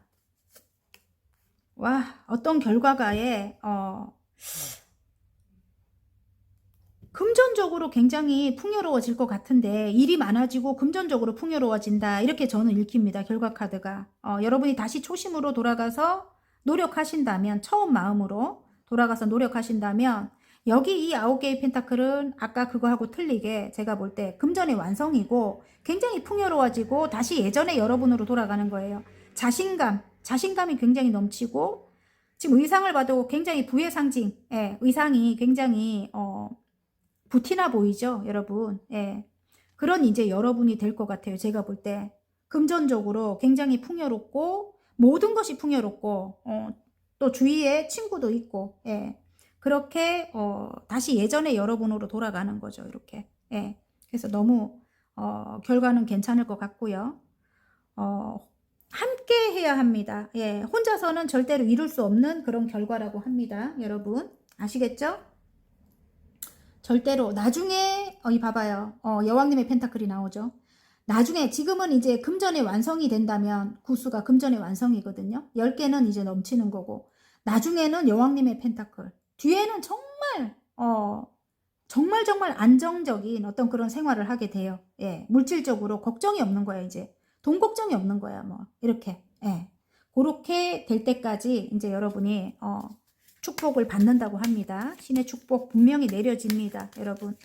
금전적으로 굉장히 풍요로워질 것 같은데, 일이 많아지고 금전적으로 풍요로워진다, 이렇게 저는 읽힙니다. 결과 카드가. 여러분이 다시 초심으로 돌아가서 노력하신다면, 처음 마음으로 돌아가서 노력하신다면, 여기 이 9개의 펜타클은 아까 그거하고 틀리게 제가 볼 때 금전의 완성이고 굉장히 풍요로워지고 다시 예전의 여러분으로 돌아가는 거예요. 자신감이 굉장히 넘치고, 지금 의상을 봐도 굉장히 부의 상징, 예, 의상이 굉장히 부티나 보이죠, 여러분. 예. 그런 이제 여러분이 될 것 같아요. 제가 볼 때 금전적으로 굉장히 풍요롭고, 모든 것이 풍요롭고, 또 주위에 친구도 있고, 예. 그렇게 다시 예전의 여러분으로 돌아가는 거죠, 이렇게. 예. 그래서 너무 결과는 괜찮을 것 같고요. 함께 해야 합니다. 예. 혼자서는 절대로 이룰 수 없는 그런 결과라고 합니다, 여러분. 아시겠죠? 절대로 나중에 이 봐봐요. 여왕님의 펜타클이 나오죠. 나중에, 지금은 이제 금전의 완성이 된다면, 구수가 금전의 완성이거든요. 10개는 이제 넘치는 거고, 나중에는 여왕님의 펜타클, 뒤에는 정말 안정적인 어떤 그런 생활을 하게 돼요. 예, 물질적으로 걱정이 없는 거야. 이제 돈 걱정이 없는 거야. 뭐 이렇게. 예, 그렇게 될 때까지 이제 여러분이 축복을 받는다고 합니다. 신의 축복 분명히 내려집니다, 여러분.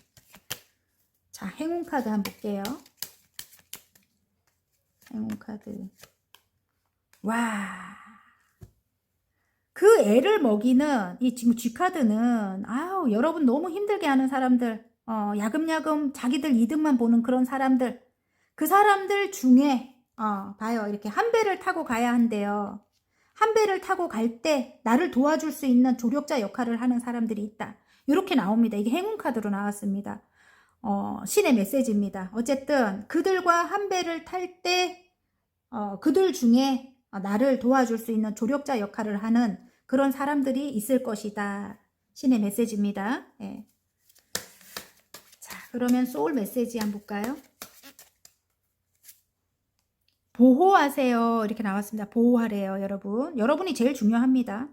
자, 행운 카드 한번 볼게요. 행운 카드. 와. 그 애를 먹이는 이 지금 G카드는, 아우, 여러분 너무 힘들게 하는 사람들, 야금야금 자기들 이득만 보는 그런 사람들, 그 사람들 중에, 봐요. 이렇게 한 배를 타고 가야 한대요. 한 배를 타고 갈 때 나를 도와줄 수 있는 조력자 역할을 하는 사람들이 있다. 이렇게 나옵니다. 이게 행운 카드로 나왔습니다. 신의 메시지입니다. 어쨌든 그들과 한 배를 탈 때 그들 중에 나를 도와줄 수 있는 조력자 역할을 하는 그런 사람들이 있을 것이다. 신의 메시지입니다. 예. 자, 그러면 소울 메시지 한번 볼까요? 보호하세요. 이렇게 나왔습니다. 보호하래요, 여러분. 여러분이 제일 중요합니다.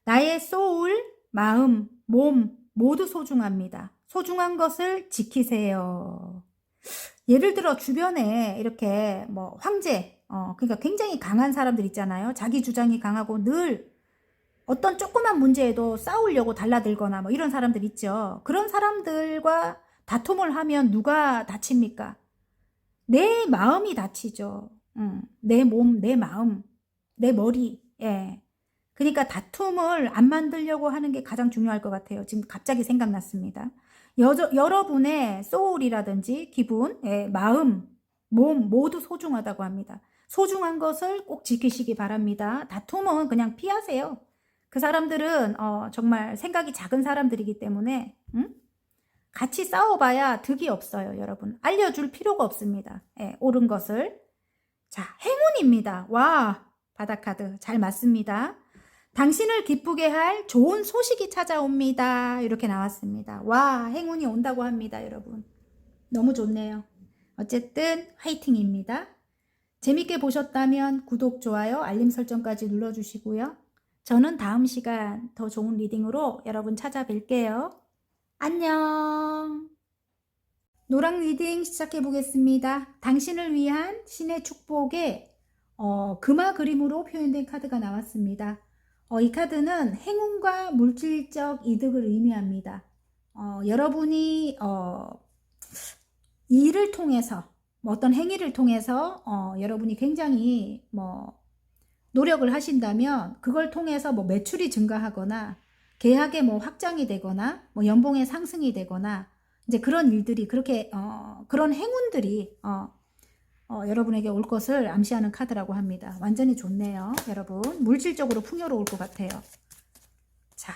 나의 소울, 마음, 몸 모두 소중합니다. 소중한 것을 지키세요. 예를 들어 주변에 이렇게 뭐 황제, 그러니까 굉장히 강한 사람들 있잖아요. 자기 주장이 강하고 늘 어떤 조그만 문제에도 싸우려고 달라들거나 뭐 이런 사람들 있죠. 그런 사람들과 다툼을 하면 누가 다칩니까? 내 마음이 다치죠. 내 몸, 내 마음, 내 머리. 예. 그러니까 다툼을 안 만들려고 하는 게 가장 중요할 것 같아요. 지금 갑자기 생각났습니다. 여러분의 소울이라든지 기분, 예, 마음, 몸 모두 소중하다고 합니다. 소중한 것을 꼭 지키시기 바랍니다. 다툼은 그냥 피하세요. 그 사람들은 정말 생각이 작은 사람들이기 때문에 같이 싸워봐야 득이 없어요. 여러분 알려줄 필요가 없습니다. 예, 옳은 것을. 자, 행운입니다. 와, 바다카드 잘 맞습니다. 당신을 기쁘게 할 좋은 소식이 찾아옵니다. 이렇게 나왔습니다. 와, 행운이 온다고 합니다. 여러분 너무 좋네요. 어쨌든 화이팅입니다. 재밌게 보셨다면 구독, 좋아요, 알림 설정까지 눌러주시고요. 저는 다음 시간 더 좋은 리딩으로 여러분 찾아뵐게요. 안녕. 노랑 리딩 시작해 보겠습니다. 당신을 위한 신의 축복에 금화 그림으로 표현된 카드가 나왔습니다. 이 카드는 행운과 물질적 이득을 의미합니다. 여러분이 일을 통해서 어떤 행위를 통해서 여러분이 굉장히 노력을 하신다면 그걸 통해서 매출이 증가하거나 계약의 확장이 되거나 연봉의 상승이 되거나 이제 그런 일들이 그렇게 그런 행운들이 여러분에게 올 것을 암시하는 카드라고 합니다. 완전히 좋네요. 여러분 물질적으로 풍요로울 것 같아요. 자,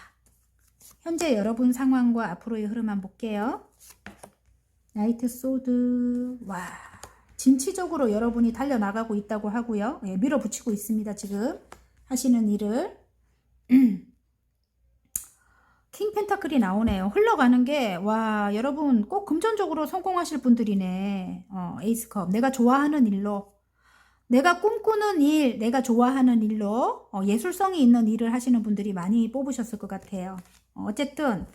현재 여러분 상황과 앞으로의 흐름 한번 볼게요. 나이트 소드. 와, 진취적으로 여러분이 달려나가고 있다고 하고요. 예, 밀어붙이고 있습니다. 지금 하시는 일을. 킹 펜타클이 나오네요. 흘러가는 게, 와, 여러분 꼭 금전적으로 성공하실 분들이네. 에이스컵. 내가 좋아하는 일로, 내가 꿈꾸는 일, 내가 좋아하는 일로 예술성이 있는 일을 하시는 분들이 많이 뽑으셨을 것 같아요. 어쨌든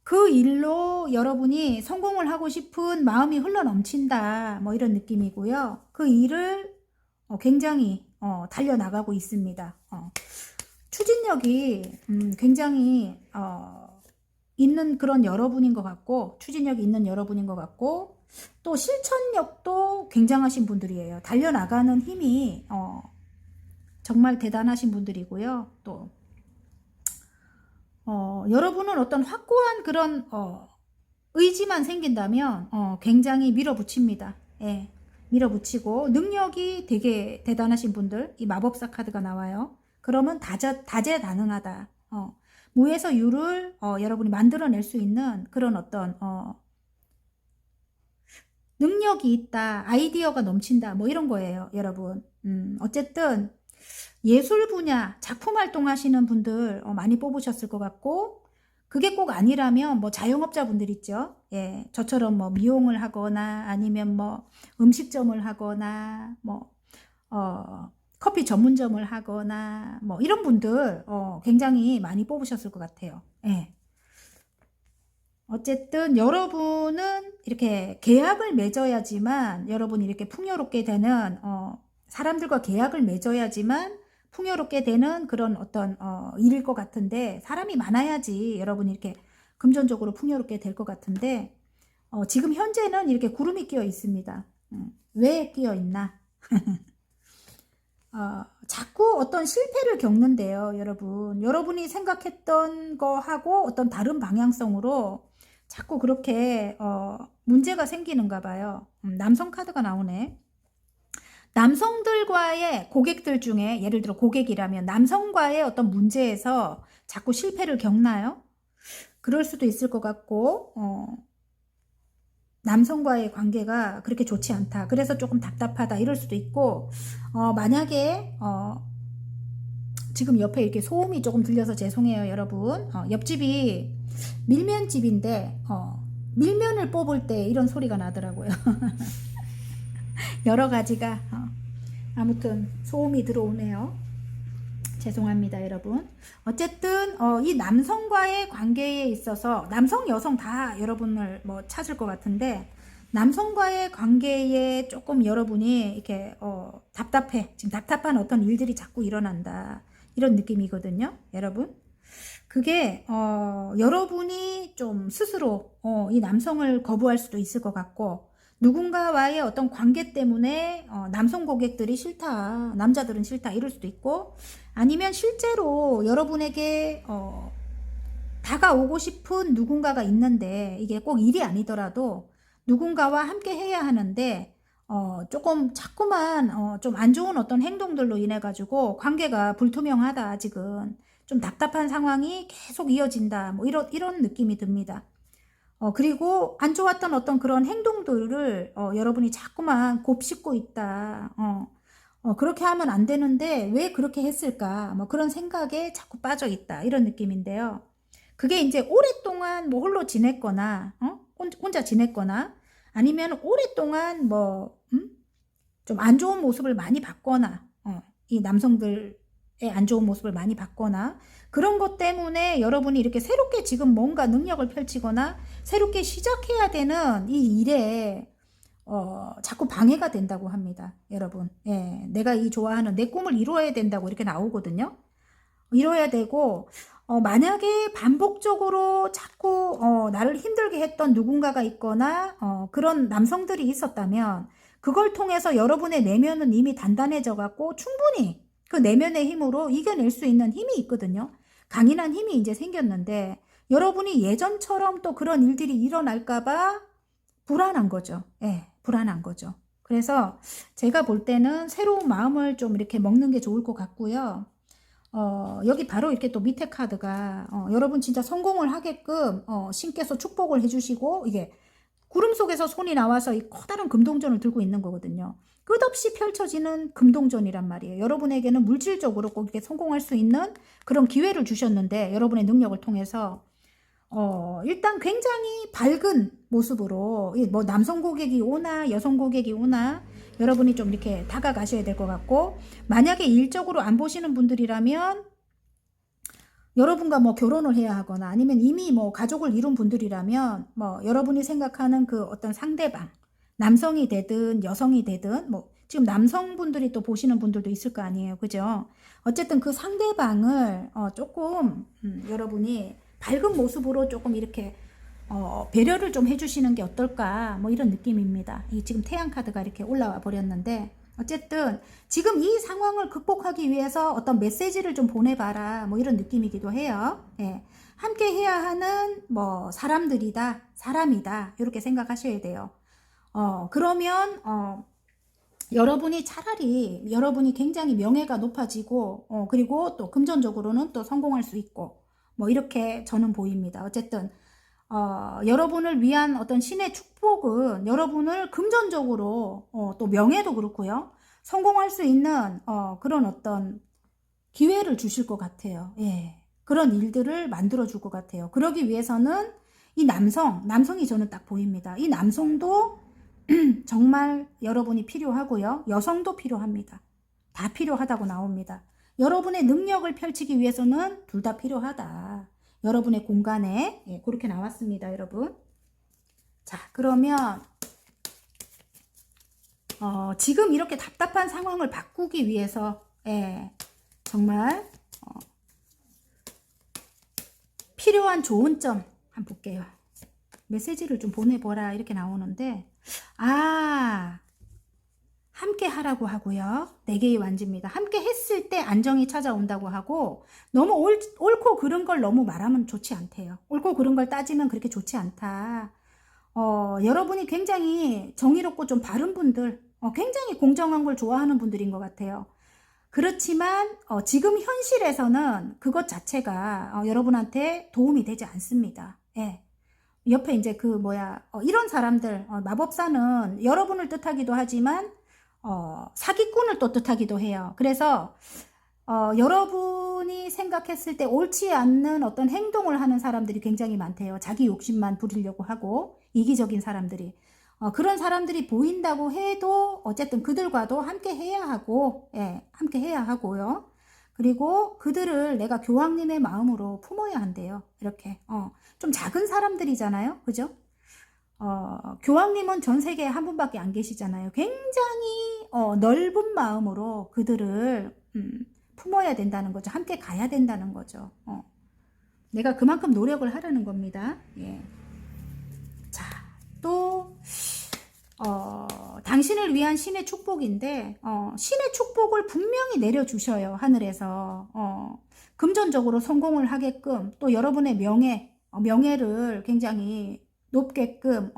그 일로 여러분이 성공을 하고 싶은 마음이 흘러넘친다. 이런 느낌이고요. 그 일을 굉장히 달려나가고 있습니다. 추진력이 굉장히 있는 그런 여러분인 것 같고, 추진력이 있는 여러분인 것 같고, 또 실천력도 굉장하신 분들이에요. 달려나가는 힘이 정말 대단하신 분들이고요. 또 여러분은 어떤 확고한 그런 의지만 생긴다면 굉장히 밀어붙입니다. 예, 밀어붙이고 능력이 되게 대단하신 분들, 이 마법사 카드가 나와요. 그러면 다재다능하다. 무에서 유를 여러분이 만들어낼 수 있는 그런 어떤 능력이 있다, 아이디어가 넘친다, 이런 거예요, 여러분. 어쨌든 예술 분야, 작품 활동하시는 분들 많이 뽑으셨을 것 같고, 그게 꼭 아니라면 자영업자분들 있죠. 예, 저처럼 미용을 하거나 아니면 음식점을 하거나 커피 전문점을 하거나 이런 분들 굉장히 많이 뽑으셨을 것 같아요. 예. 어쨌든 여러분은 이렇게 계약을 맺어야지만 여러분이 이렇게 풍요롭게 되는 사람들과 계약을 맺어야지만 풍요롭게 되는 그런 어떤 일일 것 같은데, 사람이 많아야지 여러분이 이렇게 금전적으로 풍요롭게 될 것 같은데 지금 현재는 이렇게 구름이 끼어 있습니다. 왜 끼어 있나? 자꾸 어떤 실패를 겪는데요, 여러분. 여러분이 생각했던 거하고 어떤 다른 방향성으로 자꾸 그렇게 문제가 생기는가 봐요. 남성 카드가 나오네. 남성들과의 고객들 중에, 예를 들어 고객이라면 남성과의 어떤 문제에서 자꾸 실패를 겪나요? 그럴 수도 있을 것 같고, 남성과의 관계가 그렇게 좋지 않다, 그래서 조금 답답하다, 이럴 수도 있고, 만약에 지금 옆에 이렇게 소음이 조금 들려서 죄송해요, 여러분. 옆집이 밀면집인데 밀면을 뽑을 때 이런 소리가 나더라고요. 여러 가지가 아무튼 소음이 들어오네요. 죄송합니다, 여러분. 어쨌든 이 남성과의 관계에 있어서 남성, 여성 다 여러분을 찾을 것 같은데, 남성과의 관계에 조금 여러분이 이렇게 답답해. 지금 답답한 어떤 일들이 자꾸 일어난다, 이런 느낌이거든요, 여러분. 그게 여러분이 좀 스스로 이 남성을 거부할 수도 있을 것 같고, 누군가와의 어떤 관계 때문에 남성 고객들이 싫다, 남자들은 싫다 이럴 수도 있고, 아니면 실제로 여러분에게 다가오고 싶은 누군가가 있는데 이게 꼭 일이 아니더라도 누군가와 함께 해야 하는데 조금 자꾸만 좀 안 좋은 어떤 행동들로 인해 가지고 관계가 불투명하다, 아직은 좀 답답한 상황이 계속 이어진다, 뭐 이런 느낌이 듭니다. 그리고 안 좋았던 어떤 그런 행동들을 여러분이 자꾸만 곱씹고 있다. 그렇게 하면 안 되는데 왜 그렇게 했을까? 뭐 그런 생각에 자꾸 빠져 있다, 이런 느낌인데요. 그게 이제 오랫동안 뭐 홀로 지냈거나, 혼자 지냈거나, 아니면 오랫동안 뭐, 좀 안 좋은 모습을 많이 봤거나, 이 남성들의 안 좋은 모습을 많이 봤거나, 그런 것 때문에 여러분이 이렇게 새롭게 지금 뭔가 능력을 펼치거나, 새롭게 시작해야 되는 이 일에, 자꾸 방해가 된다고 합니다. 여러분. 예, 내가 이 좋아하는 내 꿈을 이루어야 된다고 이렇게 나오거든요. 이뤄야 되고, 만약에 반복적으로 자꾸 나를 힘들게 했던 누군가가 있거나 그런 남성들이 있었다면 그걸 통해서 여러분의 내면은 이미 단단해져 갖고 충분히 그 내면의 힘으로 이겨낼 수 있는 힘이 있거든요. 강인한 힘이 이제 생겼는데 여러분이 예전처럼 또 그런 일들이 일어날까 봐 불안한 거죠. 예, 불안한 거죠. 그래서 제가 볼 때는 새로운 마음을 좀 이렇게 먹는 게 좋을 것 같고요. 여기 바로 이렇게 또 밑에 카드가 여러분 진짜 성공을 하게끔 신께서 축복을 해주시고, 이게 구름 속에서 손이 나와서 이 커다란 금동전을 들고 있는 거거든요. 끝없이 펼쳐지는 금동전이란 말이에요. 여러분에게는 물질적으로 꼭 이렇게 성공할 수 있는 그런 기회를 주셨는데, 여러분의 능력을 통해서 일단 굉장히 밝은 모습으로, 뭐 남성 고객이 오나 여성 고객이 오나 여러분이 좀 이렇게 다가가셔야 될 것 같고, 만약에 일적으로 안 보시는 분들이라면 여러분과 뭐 결혼을 해야 하거나, 아니면 이미 뭐 가족을 이룬 분들이라면 뭐 여러분이 생각하는 그 어떤 상대방, 남성이 되든 여성이 되든, 뭐 지금 남성분들이 또 보시는 분들도 있을 거 아니에요, 그죠? 어쨌든 그 상대방을 조금 여러분이 밝은 모습으로 조금 이렇게 배려를 좀 해주시는 게 어떨까, 뭐 이런 느낌입니다. 이 지금 태양 카드가 이렇게 올라와 버렸는데, 어쨌든 지금 이 상황을 극복하기 위해서 어떤 메시지를 좀 보내봐라, 뭐 이런 느낌이기도 해요. 예. 함께 해야 하는 뭐 사람이다 이렇게 생각하셔야 돼요. 그러면 여러분이 차라리 여러분이 굉장히 명예가 높아지고, 그리고 또 금전적으로는 또 성공할 수 있고, 뭐 이렇게 저는 보입니다. 어쨌든 여러분을 위한 어떤 신의 축복은 여러분을 금전적으로 또 명예도 그렇고요, 성공할 수 있는 그런 어떤 기회를 주실 것 같아요. 예. 그런 일들을 만들어 줄 것 같아요. 그러기 위해서는 이 남성이 저는 딱 보입니다. 이 남성도 정말 여러분이 필요하고요, 여성도 필요합니다. 다 필요하다고 나옵니다. 여러분의 능력을 펼치기 위해서는 둘 다 필요하다. 여러분의 공간에, 예, 그렇게 나왔습니다, 여러분. 자, 그러면 지금 이렇게 답답한 상황을 바꾸기 위해서, 예, 정말 필요한 좋은 점 한번 볼게요. 메시지를 좀 보내보라 이렇게 나오는데, 함께 하라고 하고요. 4개의 완지입니다. 함께 했을 때 안정이 찾아온다고 하고, 너무 옳고 그른 걸 너무 말하면 좋지 않대요. 옳고 그른 걸 따지면 그렇게 좋지 않다. 여러분이 굉장히 정의롭고 좀 바른 분들, 굉장히 공정한 걸 좋아하는 분들인 것 같아요. 그렇지만 지금 현실에서는 그것 자체가 여러분한테 도움이 되지 않습니다. 예. 옆에 이제 이런 사람들, 마법사는 여러분을 뜻하기도 하지만 사기꾼을 또 뜻하기도 해요. 그래서 여러분이 생각했을 때 옳지 않는 어떤 행동을 하는 사람들이 굉장히 많대요. 자기 욕심만 부리려고 하고, 이기적인 사람들이. 그런 사람들이 보인다고 해도 어쨌든 그들과도 함께 해야 하고, 예, 함께 해야 하고요. 그리고 그들을 내가 교황님의 마음으로 품어야 한대요. 이렇게 좀 작은 사람들이잖아요, 그죠? 교황님은 전 세계에 한 분밖에 안 계시잖아요. 굉장히 넓은 마음으로 그들을 품어야 된다는 거죠. 함께 가야 된다는 거죠. 내가 그만큼 노력을 하라는 겁니다. 예. 자, 또 당신을 위한 신의 축복인데 신의 축복을 분명히 내려주셔요. 하늘에서 금전적으로 성공을 하게끔 또 여러분의 명예를 굉장히 높게끔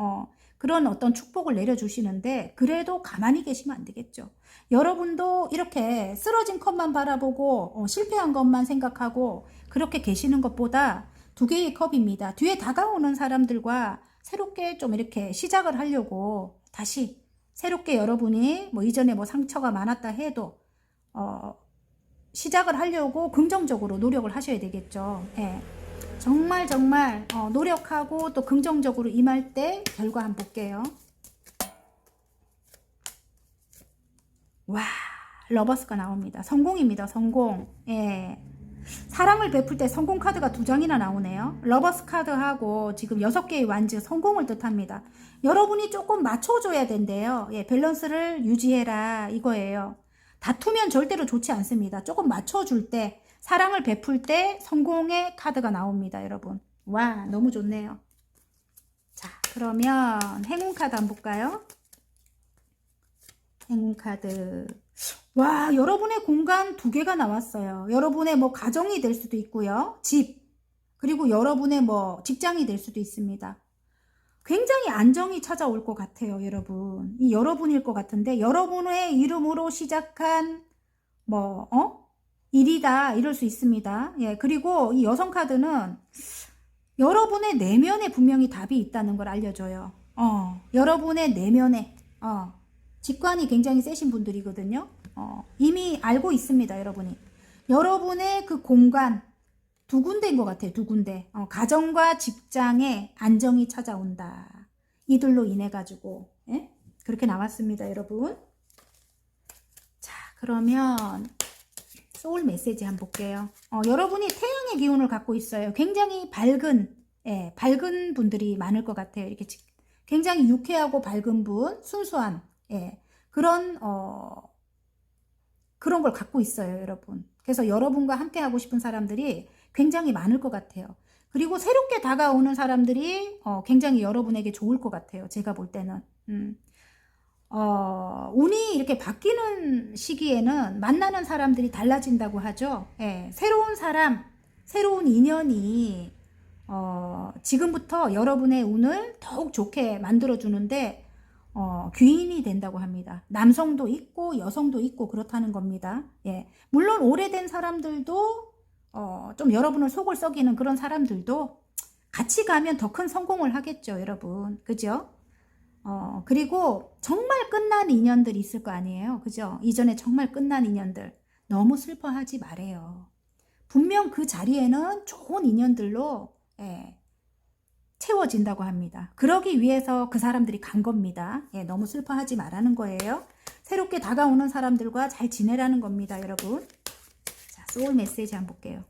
그런 어떤 축복을 내려주시는데 그래도 가만히 계시면 안 되겠죠. 여러분도 이렇게 쓰러진 컵만 바라보고 실패한 것만 생각하고 그렇게 계시는 것보다 두 개의 컵입니다. 뒤에 다가오는 사람들과 새롭게 좀 이렇게 시작을 하려고 다시 새롭게 여러분이 뭐 이전에 뭐 상처가 많았다 해도 시작을 하려고 긍정적으로 노력을 하셔야 되겠죠. 예. 정말 노력하고 또 긍정적으로 임할 때 결과 한번 볼게요. 와, 러버스가 나옵니다. 성공입니다. 성공. 예. 사랑을 베풀 때 성공 카드가 2장이나 나오네요. 러버스 카드하고 지금 6개의 완즈 성공을 뜻합니다. 여러분이 조금 맞춰줘야 된대요. 예, 밸런스를 유지해라 이거예요. 다투면 절대로 좋지 않습니다. 조금 맞춰줄 때 사랑을 베풀 때 성공의 카드가 나옵니다. 여러분. 와, 너무 좋네요. 자, 그러면 행운 카드 한번 볼까요? 행운 카드. 와, 여러분의 공간 2개가 나왔어요. 여러분의 뭐 가정이 될 수도 있고요. 집. 그리고 여러분의 뭐 직장이 될 수도 있습니다. 굉장히 안정이 찾아올 것 같아요, 여러분. 이 여러분일 것 같은데 여러분의 이름으로 시작한 일이다 이럴 수 있습니다. 예, 그리고 이 여성 카드는 여러분의 내면에 분명히 답이 있다는 걸 알려줘요. 여러분의 내면에 직관이 굉장히 세신 분들이거든요. 이미 알고 있습니다, 여러분이. 여러분의 그 공간 2군데인 것 같아요, 2군데. 가정과 직장에 안정이 찾아온다. 이들로 인해 가지고 예? 그렇게 나왔습니다, 여러분. 자, 그러면 소울 메시지 한번 볼게요. 여러분이 태양의 기운을 갖고 있어요. 굉장히 밝은 분들이 많을 것 같아요. 이렇게 굉장히 유쾌하고 밝은 분, 순수한 그런 걸 갖고 있어요, 여러분. 그래서 여러분과 함께 하고 싶은 사람들이 굉장히 많을 것 같아요. 그리고 새롭게 다가오는 사람들이 굉장히 여러분에게 좋을 것 같아요. 제가 볼 때는. 운이 이렇게 바뀌는 시기에는 만나는 사람들이 달라진다고 하죠. 예, 새로운 사람, 새로운 인연이 지금부터 여러분의 운을 더욱 좋게 만들어주는데 귀인이 된다고 합니다. 남성도 있고 여성도 있고 그렇다는 겁니다. 예, 물론 오래된 사람들도 좀 여러분을 속을 썩이는 그런 사람들도 같이 가면 더 큰 성공을 하겠죠, 여러분. 그죠? 그리고 정말 끝난 인연들이 있을 거 아니에요. 그죠? 이전에 정말 끝난 인연들. 너무 슬퍼하지 말아요. 분명 그 자리에는 좋은 인연들로 채워진다고 합니다. 그러기 위해서 그 사람들이 간 겁니다. 예, 너무 슬퍼하지 말라는 거예요. 새롭게 다가오는 사람들과 잘 지내라는 겁니다, 여러분. 자, 소울 메시지 한번 볼게요.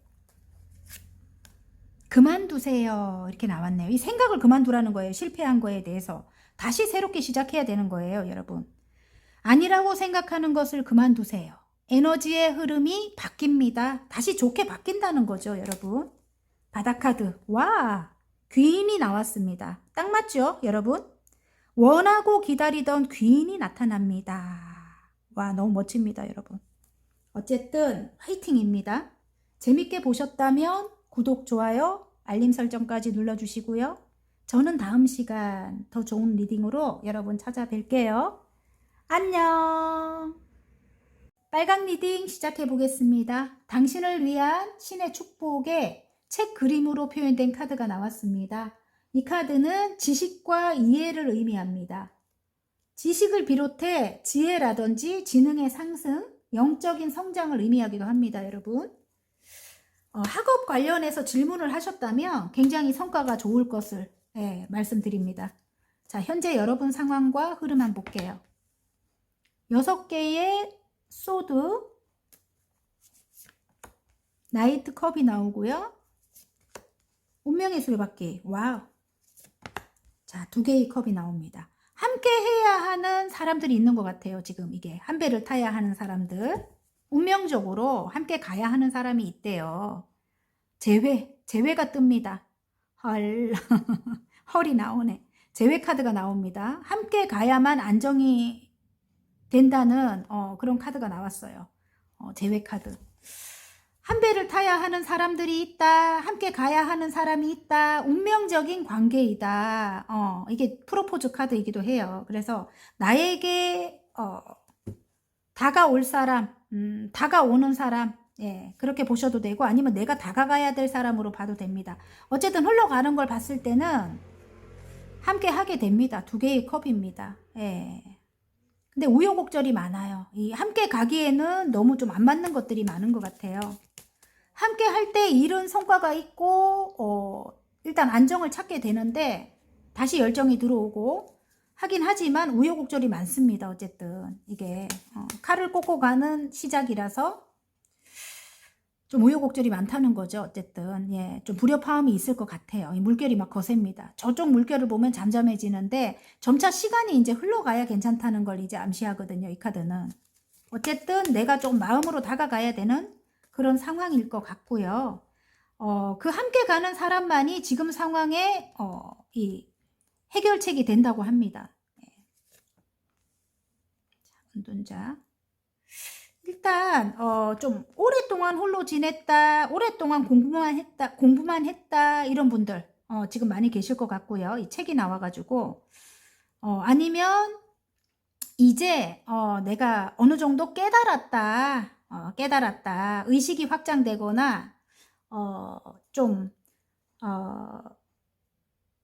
그만두세요. 이렇게 나왔네요. 이 생각을 그만두라는 거예요. 실패한 거에 대해서. 다시 새롭게 시작해야 되는 거예요, 여러분. 아니라고 생각하는 것을 그만두세요. 에너지의 흐름이 바뀝니다. 다시 좋게 바뀐다는 거죠, 여러분. 바다카드. 와, 귀인이 나왔습니다. 딱 맞죠, 여러분? 원하고 기다리던 귀인이 나타납니다. 와, 너무 멋집니다, 여러분. 어쨌든 화이팅입니다. 재밌게 보셨다면 구독, 좋아요, 알림 설정까지 눌러주시고요. 저는 다음 시간 더 좋은 리딩으로 여러분 찾아뵐게요. 안녕. 빨강 리딩 시작해 보겠습니다. 당신을 위한 신의 축복에 책 그림으로 표현된 카드가 나왔습니다. 이 카드는 지식과 이해를 의미합니다. 지식을 비롯해 지혜라든지 지능의 상승, 영적인 성장을 의미하기도 합니다, 여러분. 학업 관련해서 질문을 하셨다면 굉장히 성과가 좋을 것을 말씀드립니다. 자, 현재 여러분 상황과 흐름 한번 볼게요. 6개의 소드, 나이트 컵이 나오고요. 운명의 수레바퀴, 와우. 자, 2개의 컵이 나옵니다. 함께 해야 하는 사람들이 있는 것 같아요. 지금 이게 한 배를 타야 하는 사람들. 운명적으로 함께 가야 하는 사람이 있대요. 재회가 뜹니다. 헐, 헐이 나오네. 재회 카드가 나옵니다. 함께 가야만 안정이 된다는 그런 카드가 나왔어요. 재회 카드. 한 배를 타야 하는 사람들이 있다. 함께 가야 하는 사람이 있다. 운명적인 관계이다. 이게 프로포즈 카드이기도 해요. 그래서 나에게 다가올 사람, 다가오는 사람, 예, 그렇게 보셔도 되고, 아니면 내가 다가가야 될 사람으로 봐도 됩니다. 어쨌든 흘러가는 걸 봤을 때는 함께 하게 됩니다. 두 개의 컵입니다. 예. 근데 우여곡절이 많아요. 이 함께 가기에는 너무 좀 안 맞는 것들이 많은 것 같아요. 함께 할 때 이른 성과가 있고, 일단 안정을 찾게 되는데, 다시 열정이 들어오고, 하긴 하지만 우여곡절이 많습니다. 어쨌든 이게 칼을 꽂고 가는 시작이라서 좀 우여곡절이 많다는 거죠. 어쨌든 예, 좀 불협화음이 있을 것 같아요. 이 물결이 막 거셉니다. 저쪽 물결을 보면 잠잠해지는데 점차 시간이 이제 흘러가야 괜찮다는 걸 이제 암시하거든요. 이 카드는 어쨌든 내가 좀 마음으로 다가가야 되는 그런 상황일 것 같고요. 그 함께 가는 사람만이 지금 상황에 이 해결책이 된다고 합니다. 운둔자. 일단 좀 오랫동안 홀로 지냈다, 오랫동안 공부만 했다 이런 분들 지금 많이 계실 것 같고요. 이 책이 나와가지고 아니면 이제 내가 어느 정도 깨달았다, 의식이 확장되거나 좀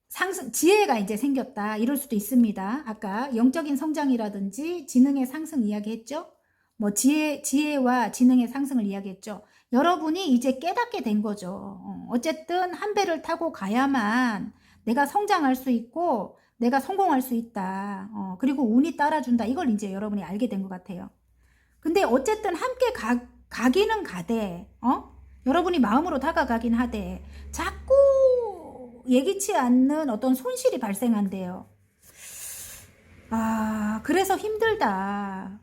상승, 지혜가 이제 생겼다 이럴 수도 있습니다. 아까 영적인 성장이라든지 지능의 상승 이야기했죠. 뭐 지혜와 지능의 상승을 이야기했죠. 여러분이 이제 깨닫게 된 거죠. 어쨌든 한 배를 타고 가야만 내가 성장할 수 있고 내가 성공할 수 있다. 그리고 운이 따라준다. 이걸 이제 여러분이 알게 된 것 같아요. 근데 어쨌든 함께 가기는 가되 여러분이 마음으로 다가가긴 하되 자꾸 예기치 않는 어떤 손실이 발생한대요. 그래서 힘들다.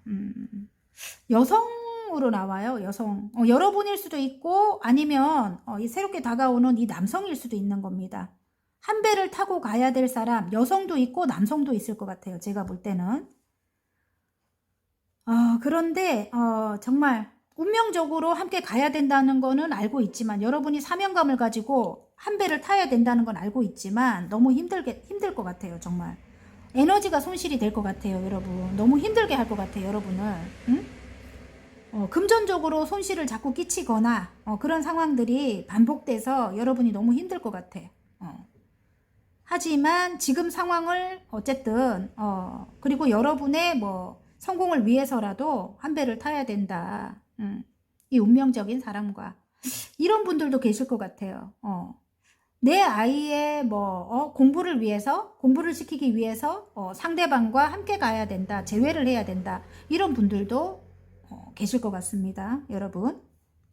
여성으로 나와요. 여성. 여러분일 수도 있고 아니면 새롭게 다가오는 이 남성일 수도 있는 겁니다. 한 배를 타고 가야 될 사람, 여성도 있고 남성도 있을 것 같아요. 제가 볼 때는. 그런데 정말 운명적으로 함께 가야 된다는 거는 알고 있지만 여러분이 사명감을 가지고 한 배를 타야 된다는 건 알고 있지만 너무 힘들 것 같아요. 정말 에너지가 손실이 될 것 같아요. 여러분 너무 힘들게 할 것 같아요. 여러분을 금전적으로 손실을 자꾸 끼치거나 그런 상황들이 반복돼서 여러분이 너무 힘들 것 같아. 하지만 지금 상황을 어쨌든 그리고 여러분의 뭐 성공을 위해서라도 한 배를 타야 된다. 이 운명적인 사람과 이런 분들도 계실 것 같아요. 내 아이의 뭐 공부를 시키기 위해서 상대방과 함께 가야 된다. 재회를 해야 된다. 이런 분들도 계실 것 같습니다. 여러분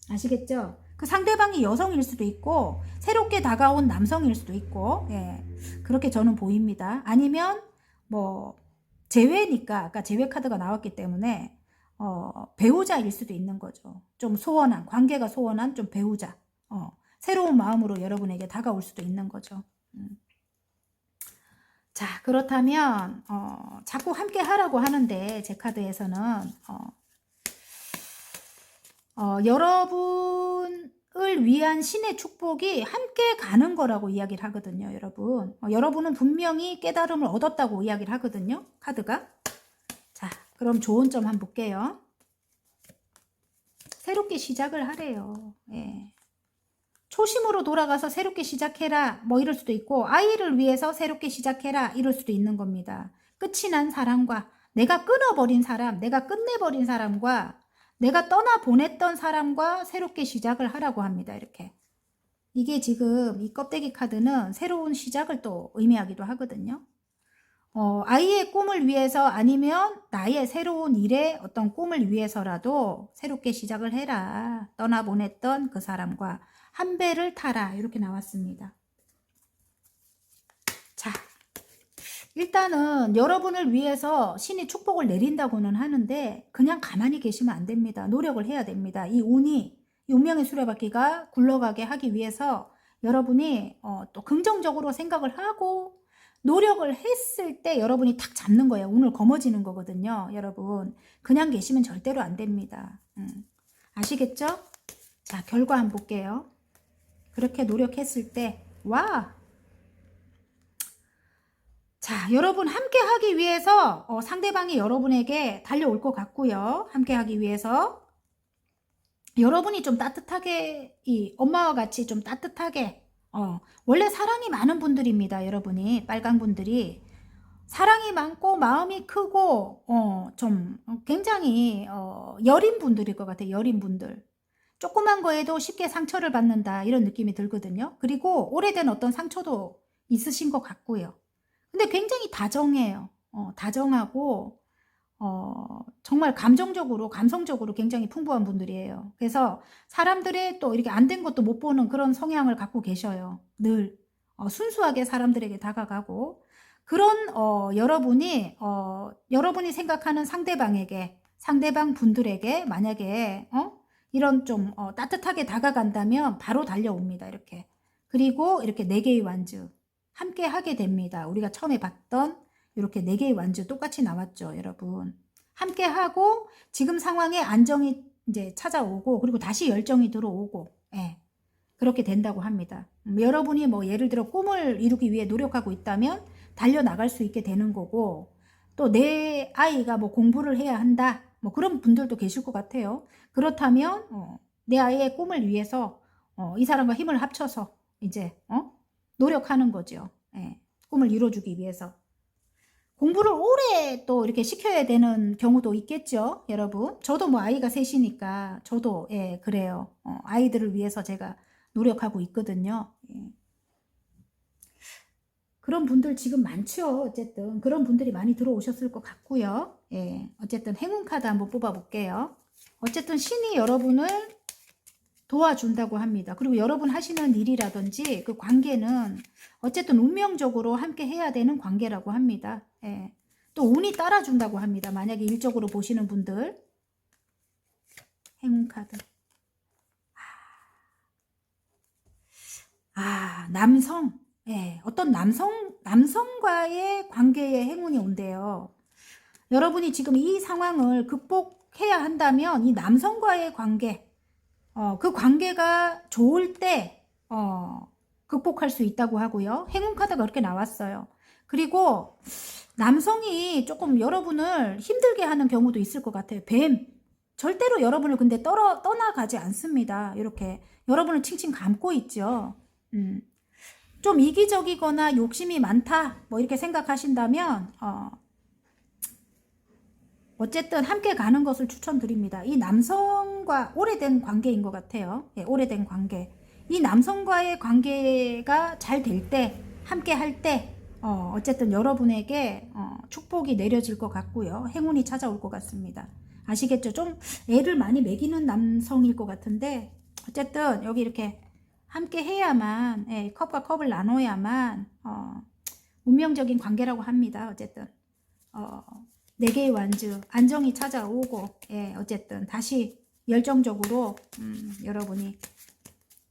아시겠죠? 그 상대방이 여성일 수도 있고 새롭게 다가온 남성일 수도 있고 예, 그렇게 저는 보입니다. 아니면 뭐 재회니까 아까 재회 카드가 나왔기 때문에 배우자일 수도 있는 거죠. 좀 소원한 관계가 소원한 좀 배우자 새로운 마음으로 여러분에게 다가올 수도 있는 거죠. 자 그렇다면 자꾸 함께 하라고 하는데 제 카드에서는 여러분을 위한 신의 축복이 함께 가는 거라고 이야기를 하거든요. 여러분 여러분은 분명히 깨달음을 얻었다고 이야기를 하거든요. 카드가. 자 그럼 좋은 점 한번 볼게요. 새롭게 시작을 하래요. 예. 초심으로 돌아가서 새롭게 시작해라 뭐 이럴 수도 있고 아이를 위해서 새롭게 시작해라 이럴 수도 있는 겁니다. 끝이 난 사람과 내가 끊어버린 사람, 내가 끝내버린 사람과 내가 떠나보냈던 사람과 새롭게 시작을 하라고 합니다. 이렇게. 이게 지금 이 껍데기 카드는 새로운 시작을 또 의미하기도 하거든요. 아이의 꿈을 위해서 아니면 나의 새로운 일의 어떤 꿈을 위해서라도 새롭게 시작을 해라. 떠나보냈던 그 사람과 한 배를 타라. 이렇게 나왔습니다. 자, 일단은 여러분을 위해서 신이 축복을 내린다고는 하는데 그냥 가만히 계시면 안 됩니다. 노력을 해야 됩니다. 이 운명의 수레바퀴가 굴러가게 하기 위해서 여러분이 또 긍정적으로 생각을 하고 노력을 했을 때 여러분이 탁 잡는 거예요. 운을 거머쥐는 거거든요. 여러분 그냥 계시면 절대로 안 됩니다. 아시겠죠? 자, 결과 한번 볼게요. 그렇게 노력했을 때 와! 자, 여러분 함께 하기 위해서 상대방이 여러분에게 달려올 것 같고요. 함께 하기 위해서 여러분이 좀 따뜻하게, 이 엄마와 같이 좀 따뜻하게, 원래 사랑이 많은 분들입니다. 여러분이 빨강 분들이 사랑이 많고 마음이 크고 좀 굉장히 여린 분들일 것 같아요. 여린 분들. 조그만 거에도 쉽게 상처를 받는다 이런 느낌이 들거든요. 그리고 오래된 어떤 상처도 있으신 것 같고요. 근데 굉장히 다정해요. 다정하고 정말 감정적으로 감성적으로 굉장히 풍부한 분들이에요. 그래서 사람들의 또 이렇게 안 된 것도 못 보는 그런 성향을 갖고 계셔요. 늘 순수하게 사람들에게 다가가고 그런 여러분이 생각하는 상대방에게 상대방 분들에게 만약에 이런 좀 따뜻하게 다가간다면 바로 달려옵니다. 이렇게. 그리고 이렇게 4개의 완주 함께 하게 됩니다. 우리가 처음에 봤던 이렇게 4개의 완주 똑같이 나왔죠. 여러분. 함께 하고 지금 상황에 안정이 이제 찾아오고 그리고 다시 열정이 들어오고 예. 그렇게 된다고 합니다. 여러분이 뭐 예를 들어 꿈을 이루기 위해 노력하고 있다면 달려나갈 수 있게 되는 거고 또 내 아이가 뭐 공부를 해야 한다 뭐 그런 분들도 계실 것 같아요. 그렇다면 내 아이의 꿈을 위해서 이 사람과 힘을 합쳐서 이제 노력하는 거죠. 예, 꿈을 이뤄주기 위해서. 공부를 오래 또 이렇게 시켜야 되는 경우도 있겠죠, 여러분. 저도 뭐 아이가 셋이니까 저도 예, 그래요. 아이들을 위해서 제가 노력하고 있거든요. 예. 그런 분들 지금 많죠. 어쨌든 그런 분들이 많이 들어오셨을 것 같고요. 예, 어쨌든 행운 카드 한번 뽑아 볼게요. 어쨌든 신이 여러분을 도와준다고 합니다. 그리고 여러분 하시는 일이라든지 그 관계는 어쨌든 운명적으로 함께 해야 되는 관계라고 합니다. 예. 또 운이 따라준다고 합니다. 만약에 일적으로 보시는 분들. 행운 카드. 남성. 예. 어떤 남성과의 관계에 행운이 온대요. 여러분이 지금 이 상황을 극복해야 한다면 이 남성과의 관계, 그 관계가 좋을 때 극복할 수 있다고 하고요. 행운 카드가 그렇게 나왔어요. 그리고 남성이 조금 여러분을 힘들게 하는 경우도 있을 것 같아요. 뱀. 절대로 여러분을 근데 떠나가지 않습니다. 이렇게 여러분을 칭칭 감고 있죠. 좀 이기적이거나 욕심이 많다 뭐 이렇게 생각하신다면 어쨌든 함께 가는 것을 추천드립니다. 이 남성과 오래된 관계인 것 같아요. 예, 오래된 관계. 이 남성과의 관계가 잘 될 때, 함께 할 때, 어쨌든 여러분에게 축복이 내려질 것 같고요. 행운이 찾아올 것 같습니다. 아시겠죠? 좀 애를 많이 먹이는 남성일 것 같은데, 어쨌든 여기 이렇게 함께 해야만, 예, 컵과 컵을 나눠야만, 운명적인 관계라고 합니다. 어쨌든. 4개의 완주, 안정이 찾아오고, 예, 어쨌든 다시 열정적으로 여러분이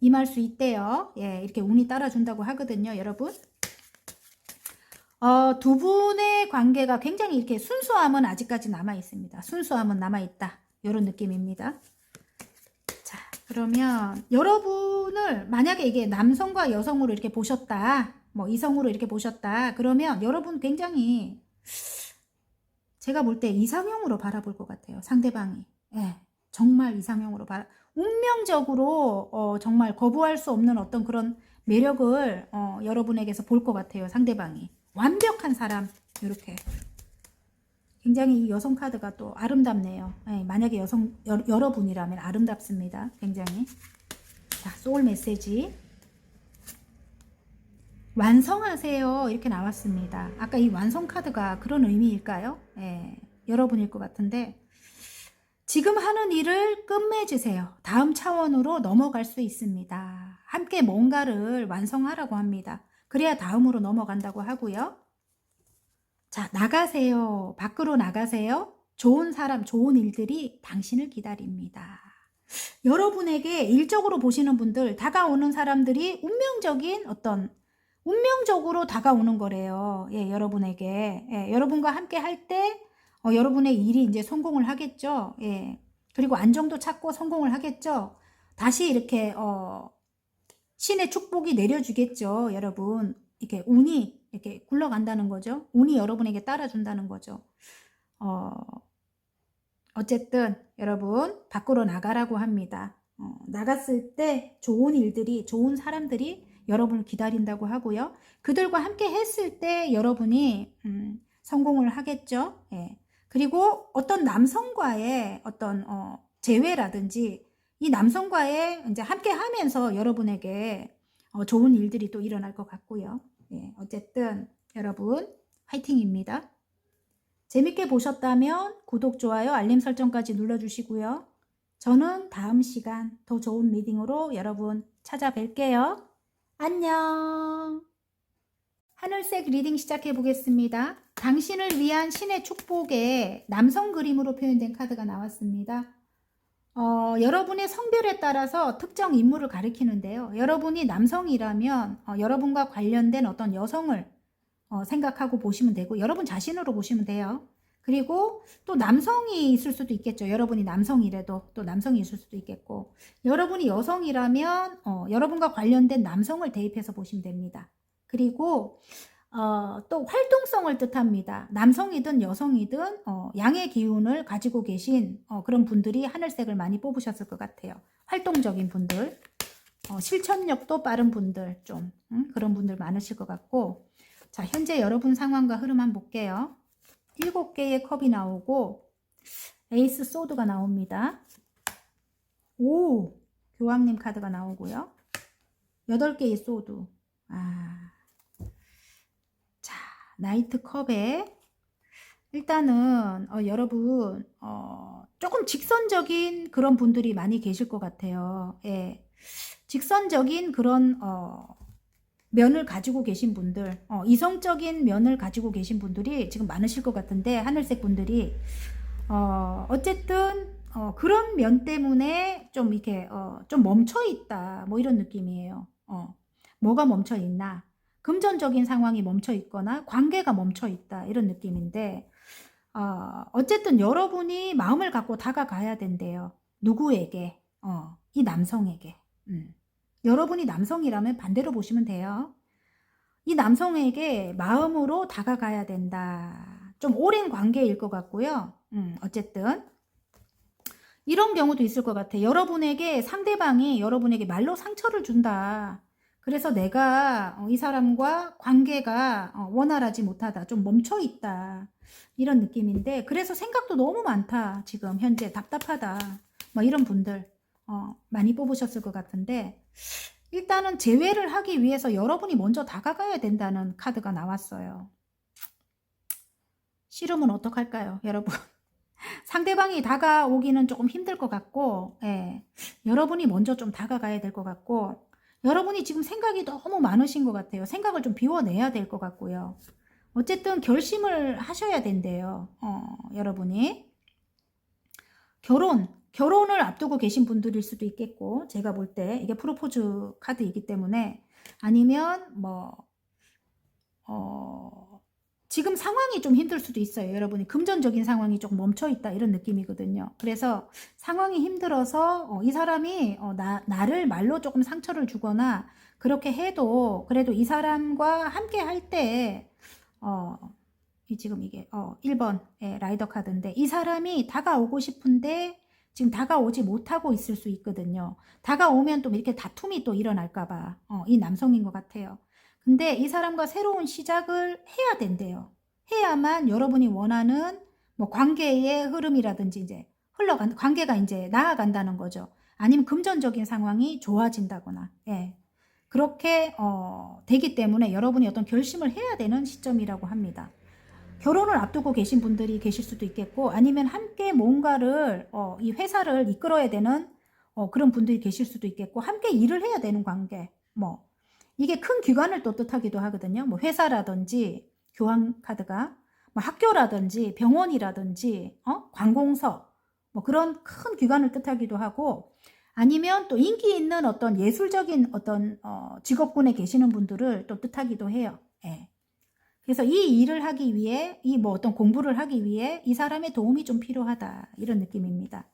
임할 수 있대요. 예, 이렇게 운이 따라준다고 하거든요, 여러분. 두 분의 관계가 굉장히 이렇게 순수함은 아직까지 남아 있습니다. 순수함은 남아 있다. 이런 느낌입니다. 자, 그러면 여러분을 만약에 이게 남성과 여성으로 이렇게 보셨다, 뭐 이성으로 이렇게 보셨다, 그러면 여러분 굉장히 제가 볼 때 이상형으로 바라볼 것 같아요. 상대방이. 예, 정말 이상형으로 운명적으로 정말 거부할 수 없는 어떤 그런 매력을 여러분에게서 볼 것 같아요. 상대방이. 완벽한 사람. 이렇게. 굉장히 이 여성 카드가 또 아름답네요. 예, 만약에 여러분이라면 아름답습니다. 굉장히. 자, 소울 메시지. 완성하세요. 이렇게 나왔습니다. 아까 이 완성 카드가 그런 의미일까요? 예, 여러분일 것 같은데 지금 하는 일을 끝맺으세요. 다음 차원으로 넘어갈 수 있습니다. 함께 뭔가를 완성하라고 합니다. 그래야 다음으로 넘어간다고 하고요. 자, 나가세요. 밖으로 나가세요. 좋은 사람, 좋은 일들이 당신을 기다립니다. 여러분에게 일적으로 보시는 분들, 다가오는 사람들이 운명적인 어떤 운명적으로 다가오는 거래요. 예, 여러분에게. 예, 여러분과 함께 할 때, 여러분의 일이 이제 성공을 하겠죠. 예. 그리고 안정도 찾고 성공을 하겠죠. 다시 이렇게, 신의 축복이 내려주겠죠. 여러분. 이렇게 운이 이렇게 굴러간다는 거죠. 운이 여러분에게 따라준다는 거죠. 어쨌든 여러분 밖으로 나가라고 합니다. 나갔을 때 좋은 일들이, 좋은 사람들이 여러분을 기다린다고 하고요. 그들과 함께 했을 때 여러분이 성공을 하겠죠. 예. 그리고 어떤 남성과의 어떤 재회라든지 이 남성과의 이제 함께 하면서 여러분에게 좋은 일들이 또 일어날 것 같고요. 예. 어쨌든 여러분 화이팅입니다. 재밌게 보셨다면 구독, 좋아요, 알림 설정까지 눌러주시고요. 저는 다음 시간 더 좋은 리딩으로 여러분 찾아뵐게요. 안녕. 하늘색 리딩 시작해 보겠습니다. 당신을 위한 신의 축복에 남성 그림으로 표현된 카드가 나왔습니다. 여러분의 성별에 따라서 특정 인물을 가리키는데요. 여러분이 남성이라면 여러분과 관련된 어떤 여성을 생각하고 보시면 되고, 여러분 자신으로 보시면 돼요. 그리고 또 남성이 있을 수도 있겠죠. 여러분이 남성이라도 또 남성이 있을 수도 있겠고, 여러분이 여성이라면 여러분과 관련된 남성을 대입해서 보시면 됩니다. 그리고 또 활동성을 뜻합니다. 남성이든 여성이든 양의 기운을 가지고 계신 그런 분들이 하늘색을 많이 뽑으셨을 것 같아요. 활동적인 분들, 실천력도 빠른 분들, 좀 그런 분들 많으실 것 같고, 자, 현재 여러분 상황과 흐름 한번 볼게요. 7개의 컵이 나오고 에이스 소드가 나옵니다. 오, 교황님 카드가 나오고요. 8개의 소드. 자, 나이트 컵에 일단은 여러분 조금 직선적인 그런 분들이 많이 계실 것 같아요. 예. 직선적인 그런 면을 가지고 계신 분들, 이성적인 면을 가지고 계신 분들이 지금 많으실 것 같은데, 하늘색 분들이 어쨌든 그런 면 때문에 좀 이렇게 좀 멈춰 있다, 뭐 이런 느낌이에요. 뭐가 멈춰 있나? 금전적인 상황이 멈춰 있거나 관계가 멈춰 있다, 이런 느낌인데, 어쨌든 여러분이 마음을 갖고 다가가야 된대요. 누구에게? 이 남성에게. 여러분이 남성이라면 반대로 보시면 돼요. 이 남성에게 마음으로 다가가야 된다. 좀 오랜 관계일 것 같고요. 어쨌든 이런 경우도 있을 것 같아. 여러분에게 상대방이 여러분에게 말로 상처를 준다. 그래서 내가 이 사람과 관계가 원활하지 못하다. 좀 멈춰 있다. 이런 느낌인데, 그래서 생각도 너무 많다. 지금 현재 답답하다. 뭐 이런 분들 많이 뽑으셨을 것 같은데, 일단은 재회를 하기 위해서 여러분이 먼저 다가가야 된다는 카드가 나왔어요. 싫으면 어떡할까요, 여러분? 상대방이 다가오기는 조금 힘들 것 같고, 예. 여러분이 먼저 좀 다가가야 될 것 같고, 여러분이 지금 생각이 너무 많으신 것 같아요. 생각을 좀 비워내야 될 것 같고요. 어쨌든 결심을 하셔야 된대요. 여러분이. 결혼을 앞두고 계신 분들일 수도 있겠고, 제가 볼 때 이게 프로포즈 카드이기 때문에, 아니면 지금 상황이 좀 힘들 수도 있어요. 여러분이 금전적인 상황이 조금 멈춰 있다, 이런 느낌이거든요. 그래서 상황이 힘들어서 이 사람이 나를 말로 조금 상처를 주거나 그렇게 해도, 그래도 이 사람과 함께 할 때 지금 이게 1번 라이더 카드인데, 이 사람이 다가오고 싶은데 지금 다가오지 못하고 있을 수 있거든요. 다가오면 또 이렇게 다툼이 또 일어날까봐 이 남성인 것 같아요. 근데 이 사람과 새로운 시작을 해야 된대요. 해야만 여러분이 원하는 뭐 관계의 흐름이라든지 이제 관계가 이제 나아간다는 거죠. 아니면 금전적인 상황이 좋아진다거나, 예. 그렇게 되기 때문에 여러분이 어떤 결심을 해야 되는 시점이라고 합니다. 결혼을 앞두고 계신 분들이 계실 수도 있겠고, 아니면 함께 뭔가를 이 회사를 이끌어야 되는 그런 분들이 계실 수도 있겠고, 함께 일을 해야 되는 관계, 뭐 이게 큰 기관을 또 뜻하기도 하거든요. 뭐 회사라든지 교환 카드가 뭐 학교라든지 병원이라든지 관공서, 뭐 그런 큰 기관을 뜻하기도 하고, 아니면 또 인기 있는 어떤 예술적인 어떤 직업군에 계시는 분들을 또 뜻하기도 해요. 예. 그래서 이 일을 하기 위해, 이 뭐 어떤 공부를 하기 위해 이 사람의 도움이 좀 필요하다. 이런 느낌입니다.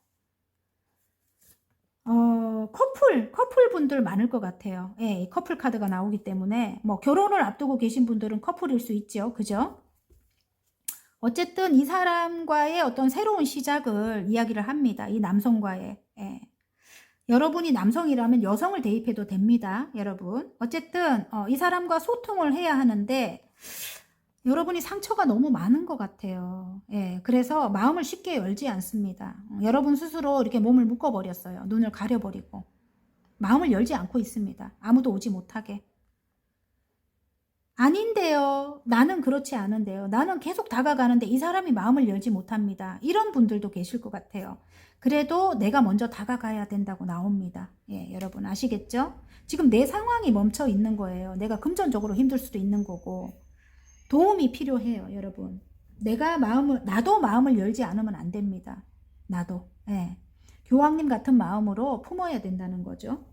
커플 분들 많을 것 같아요. 예, 커플 카드가 나오기 때문에, 뭐, 결혼을 앞두고 계신 분들은 커플일 수 있죠. 그죠? 어쨌든 이 사람과의 어떤 새로운 시작을 이야기를 합니다. 이 남성과의. 예. 여러분이 남성이라면 여성을 대입해도 됩니다. 여러분. 어쨌든, 이 사람과 소통을 해야 하는데, 여러분이 상처가 너무 많은 것 같아요. 예, 그래서 마음을 쉽게 열지 않습니다. 여러분 스스로 이렇게 몸을 묶어버렸어요. 눈을 가려버리고. 마음을 열지 않고 있습니다. 아무도 오지 못하게. 아닌데요. 나는 그렇지 않은데요. 나는 계속 다가가는데 이 사람이 마음을 열지 못합니다. 이런 분들도 계실 것 같아요. 그래도 내가 먼저 다가가야 된다고 나옵니다. 예, 여러분 아시겠죠? 지금 내 상황이 멈춰 있는 거예요. 내가 금전적으로 힘들 수도 있는 거고. 도움이 필요해요, 여러분. 나도 마음을 열지 않으면 안 됩니다. 나도. 예. 교황님 같은 마음으로 품어야 된다는 거죠.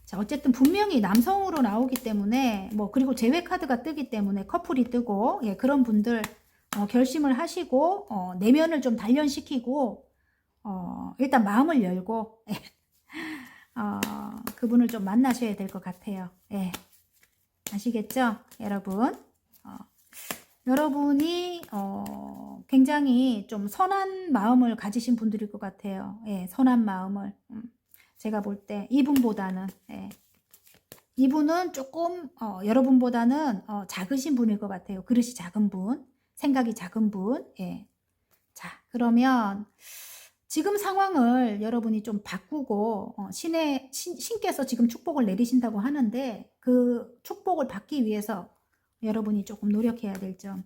자, 어쨌든 분명히 남성으로 나오기 때문에, 뭐, 그리고 제외 카드가 뜨기 때문에 커플이 뜨고, 예, 그런 분들, 결심을 하시고, 내면을 좀 단련시키고, 일단 마음을 열고, 그분을 좀 만나셔야 될 것 같아요. 예. 아시겠죠? 여러분. 여러분이, 굉장히 좀 선한 마음을 가지신 분들일 것 같아요. 예, 선한 마음을. 제가 볼 때, 이분보다는, 예. 이분은 조금, 여러분보다는, 작으신 분일 것 같아요. 그릇이 작은 분, 생각이 작은 분, 예. 자, 그러면, 지금 상황을 여러분이 좀 바꾸고, 신께서 지금 축복을 내리신다고 하는데, 그 축복을 받기 위해서 여러분이 조금 노력해야 될 점.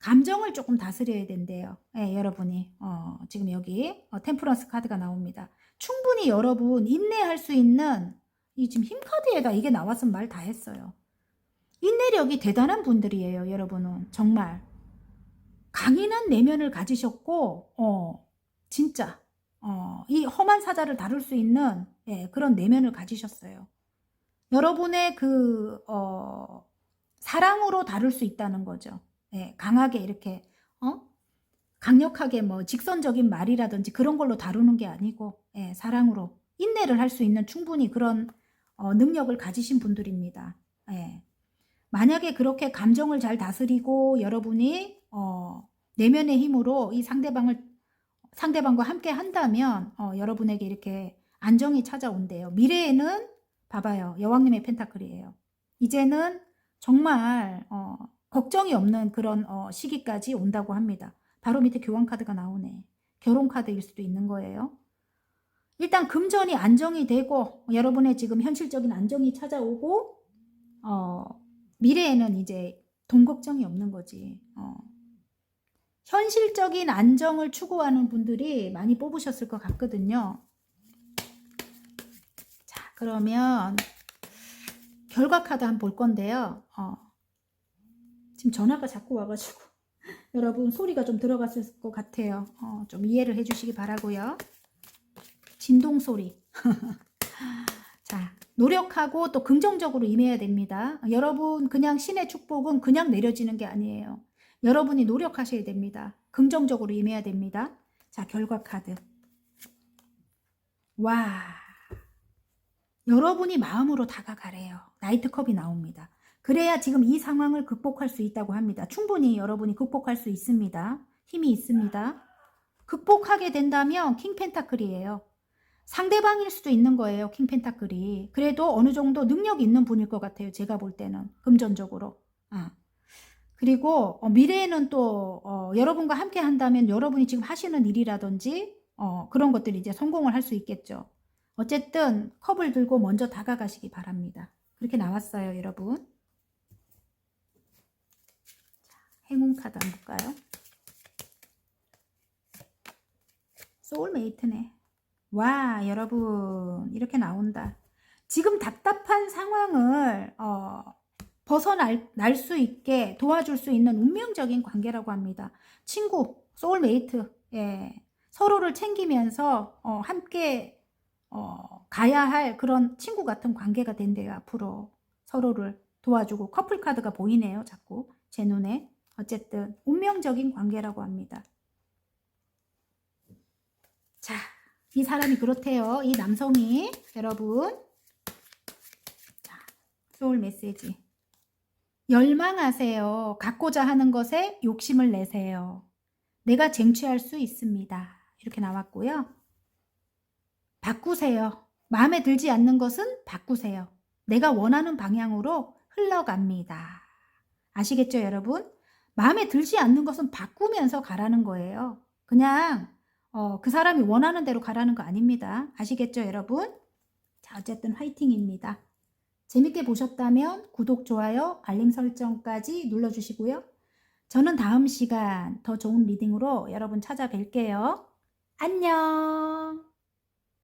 감정을 조금 다스려야 된대요. 예, 여러분이. 지금 여기 템퍼런스 카드가 나옵니다. 충분히 여러분 인내할 수 있는 이 지금 힘 카드에다 이게 나왔으면 말 다 했어요. 인내력이 대단한 분들이에요, 여러분은. 정말. 강인한 내면을 가지셨고, 진짜, 이 험한 사자를 다룰 수 있는, 예, 그런 내면을 가지셨어요. 여러분의 사랑으로 다룰 수 있다는 거죠. 예, 강하게 이렇게, 강력하게 뭐 직선적인 말이라든지 그런 걸로 다루는 게 아니고, 예, 사랑으로 인내를 할 수 있는 충분히 그런 능력을 가지신 분들입니다. 예. 만약에 그렇게 감정을 잘 다스리고 여러분이 내면의 힘으로 이 상대방과 함께 한다면 여러분에게 이렇게 안정이 찾아온대요. 미래에는 봐봐요. 여왕님의 펜타클이에요. 이제는 정말 걱정이 없는 그런 시기까지 온다고 합니다. 바로 밑에 교황 카드가 나오네. 결혼 카드일 수도 있는 거예요. 일단 금전이 안정이 되고 여러분의 지금 현실적인 안정이 찾아오고 미래에는 이제 돈 걱정이 없는 거지. 현실적인 안정을 추구하는 분들이 많이 뽑으셨을 것 같거든요. 자, 그러면 결과 카드 한번 볼 건데요. 지금 전화가 자꾸 와가지고 여러분 소리가 좀 들어갔을 것 같아요. 좀 이해를 해주시기 바라고요. 진동 소리. 자, 노력하고 또 긍정적으로 임해야 됩니다. 여러분 그냥 신의 축복은 그냥 내려지는 게 아니에요. 여러분이 노력하셔야 됩니다. 긍정적으로 임해야 됩니다. 자, 결과 카드. 와, 여러분이 마음으로 다가가래요. 나이트컵이 나옵니다. 그래야 지금 이 상황을 극복할 수 있다고 합니다. 충분히 여러분이 극복할 수 있습니다. 힘이 있습니다. 극복하게 된다면 킹 펜타클이에요. 상대방일 수도 있는 거예요. 킹 펜타클이. 그래도 어느 정도 능력이 있는 분일 것 같아요. 제가 볼 때는 금전적으로. 그리고 미래에는 또 여러분과 함께 한다면 여러분이 지금 하시는 일이라든지 그런 것들이 이제 성공을 할 수 있겠죠. 어쨌든 컵을 들고 먼저 다가가시기 바랍니다. 그렇게 나왔어요, 여러분. 자, 행운 카드 한번 볼까요? 소울메이트네. 와, 여러분 이렇게 나온다. 지금 답답한 상황을 벗어날 수 있게 도와줄 수 있는 운명적인 관계라고 합니다. 친구, 소울메이트. 예. 서로를 챙기면서 함께 가야 할 그런 친구 같은 관계가 된대요. 앞으로 서로를 도와주고. 커플 카드가 보이네요. 자꾸 제 눈에. 어쨌든 운명적인 관계라고 합니다. 자, 이 사람이 그렇대요. 이 남성이. 여러분, 자, 소울 메시지. 열망하세요. 갖고자 하는 것에 욕심을 내세요. 내가 쟁취할 수 있습니다. 이렇게 나왔고요. 바꾸세요. 마음에 들지 않는 것은 바꾸세요. 내가 원하는 방향으로 흘러갑니다. 아시겠죠, 여러분? 마음에 들지 않는 것은 바꾸면서 가라는 거예요. 그냥 그 사람이 원하는 대로 가라는 거 아닙니다. 아시겠죠, 여러분? 자, 어쨌든 화이팅입니다. 재밌게 보셨다면 구독, 좋아요, 알림 설정까지 눌러주시고요. 저는 다음 시간 더 좋은 리딩으로 여러분 찾아뵐게요. 안녕.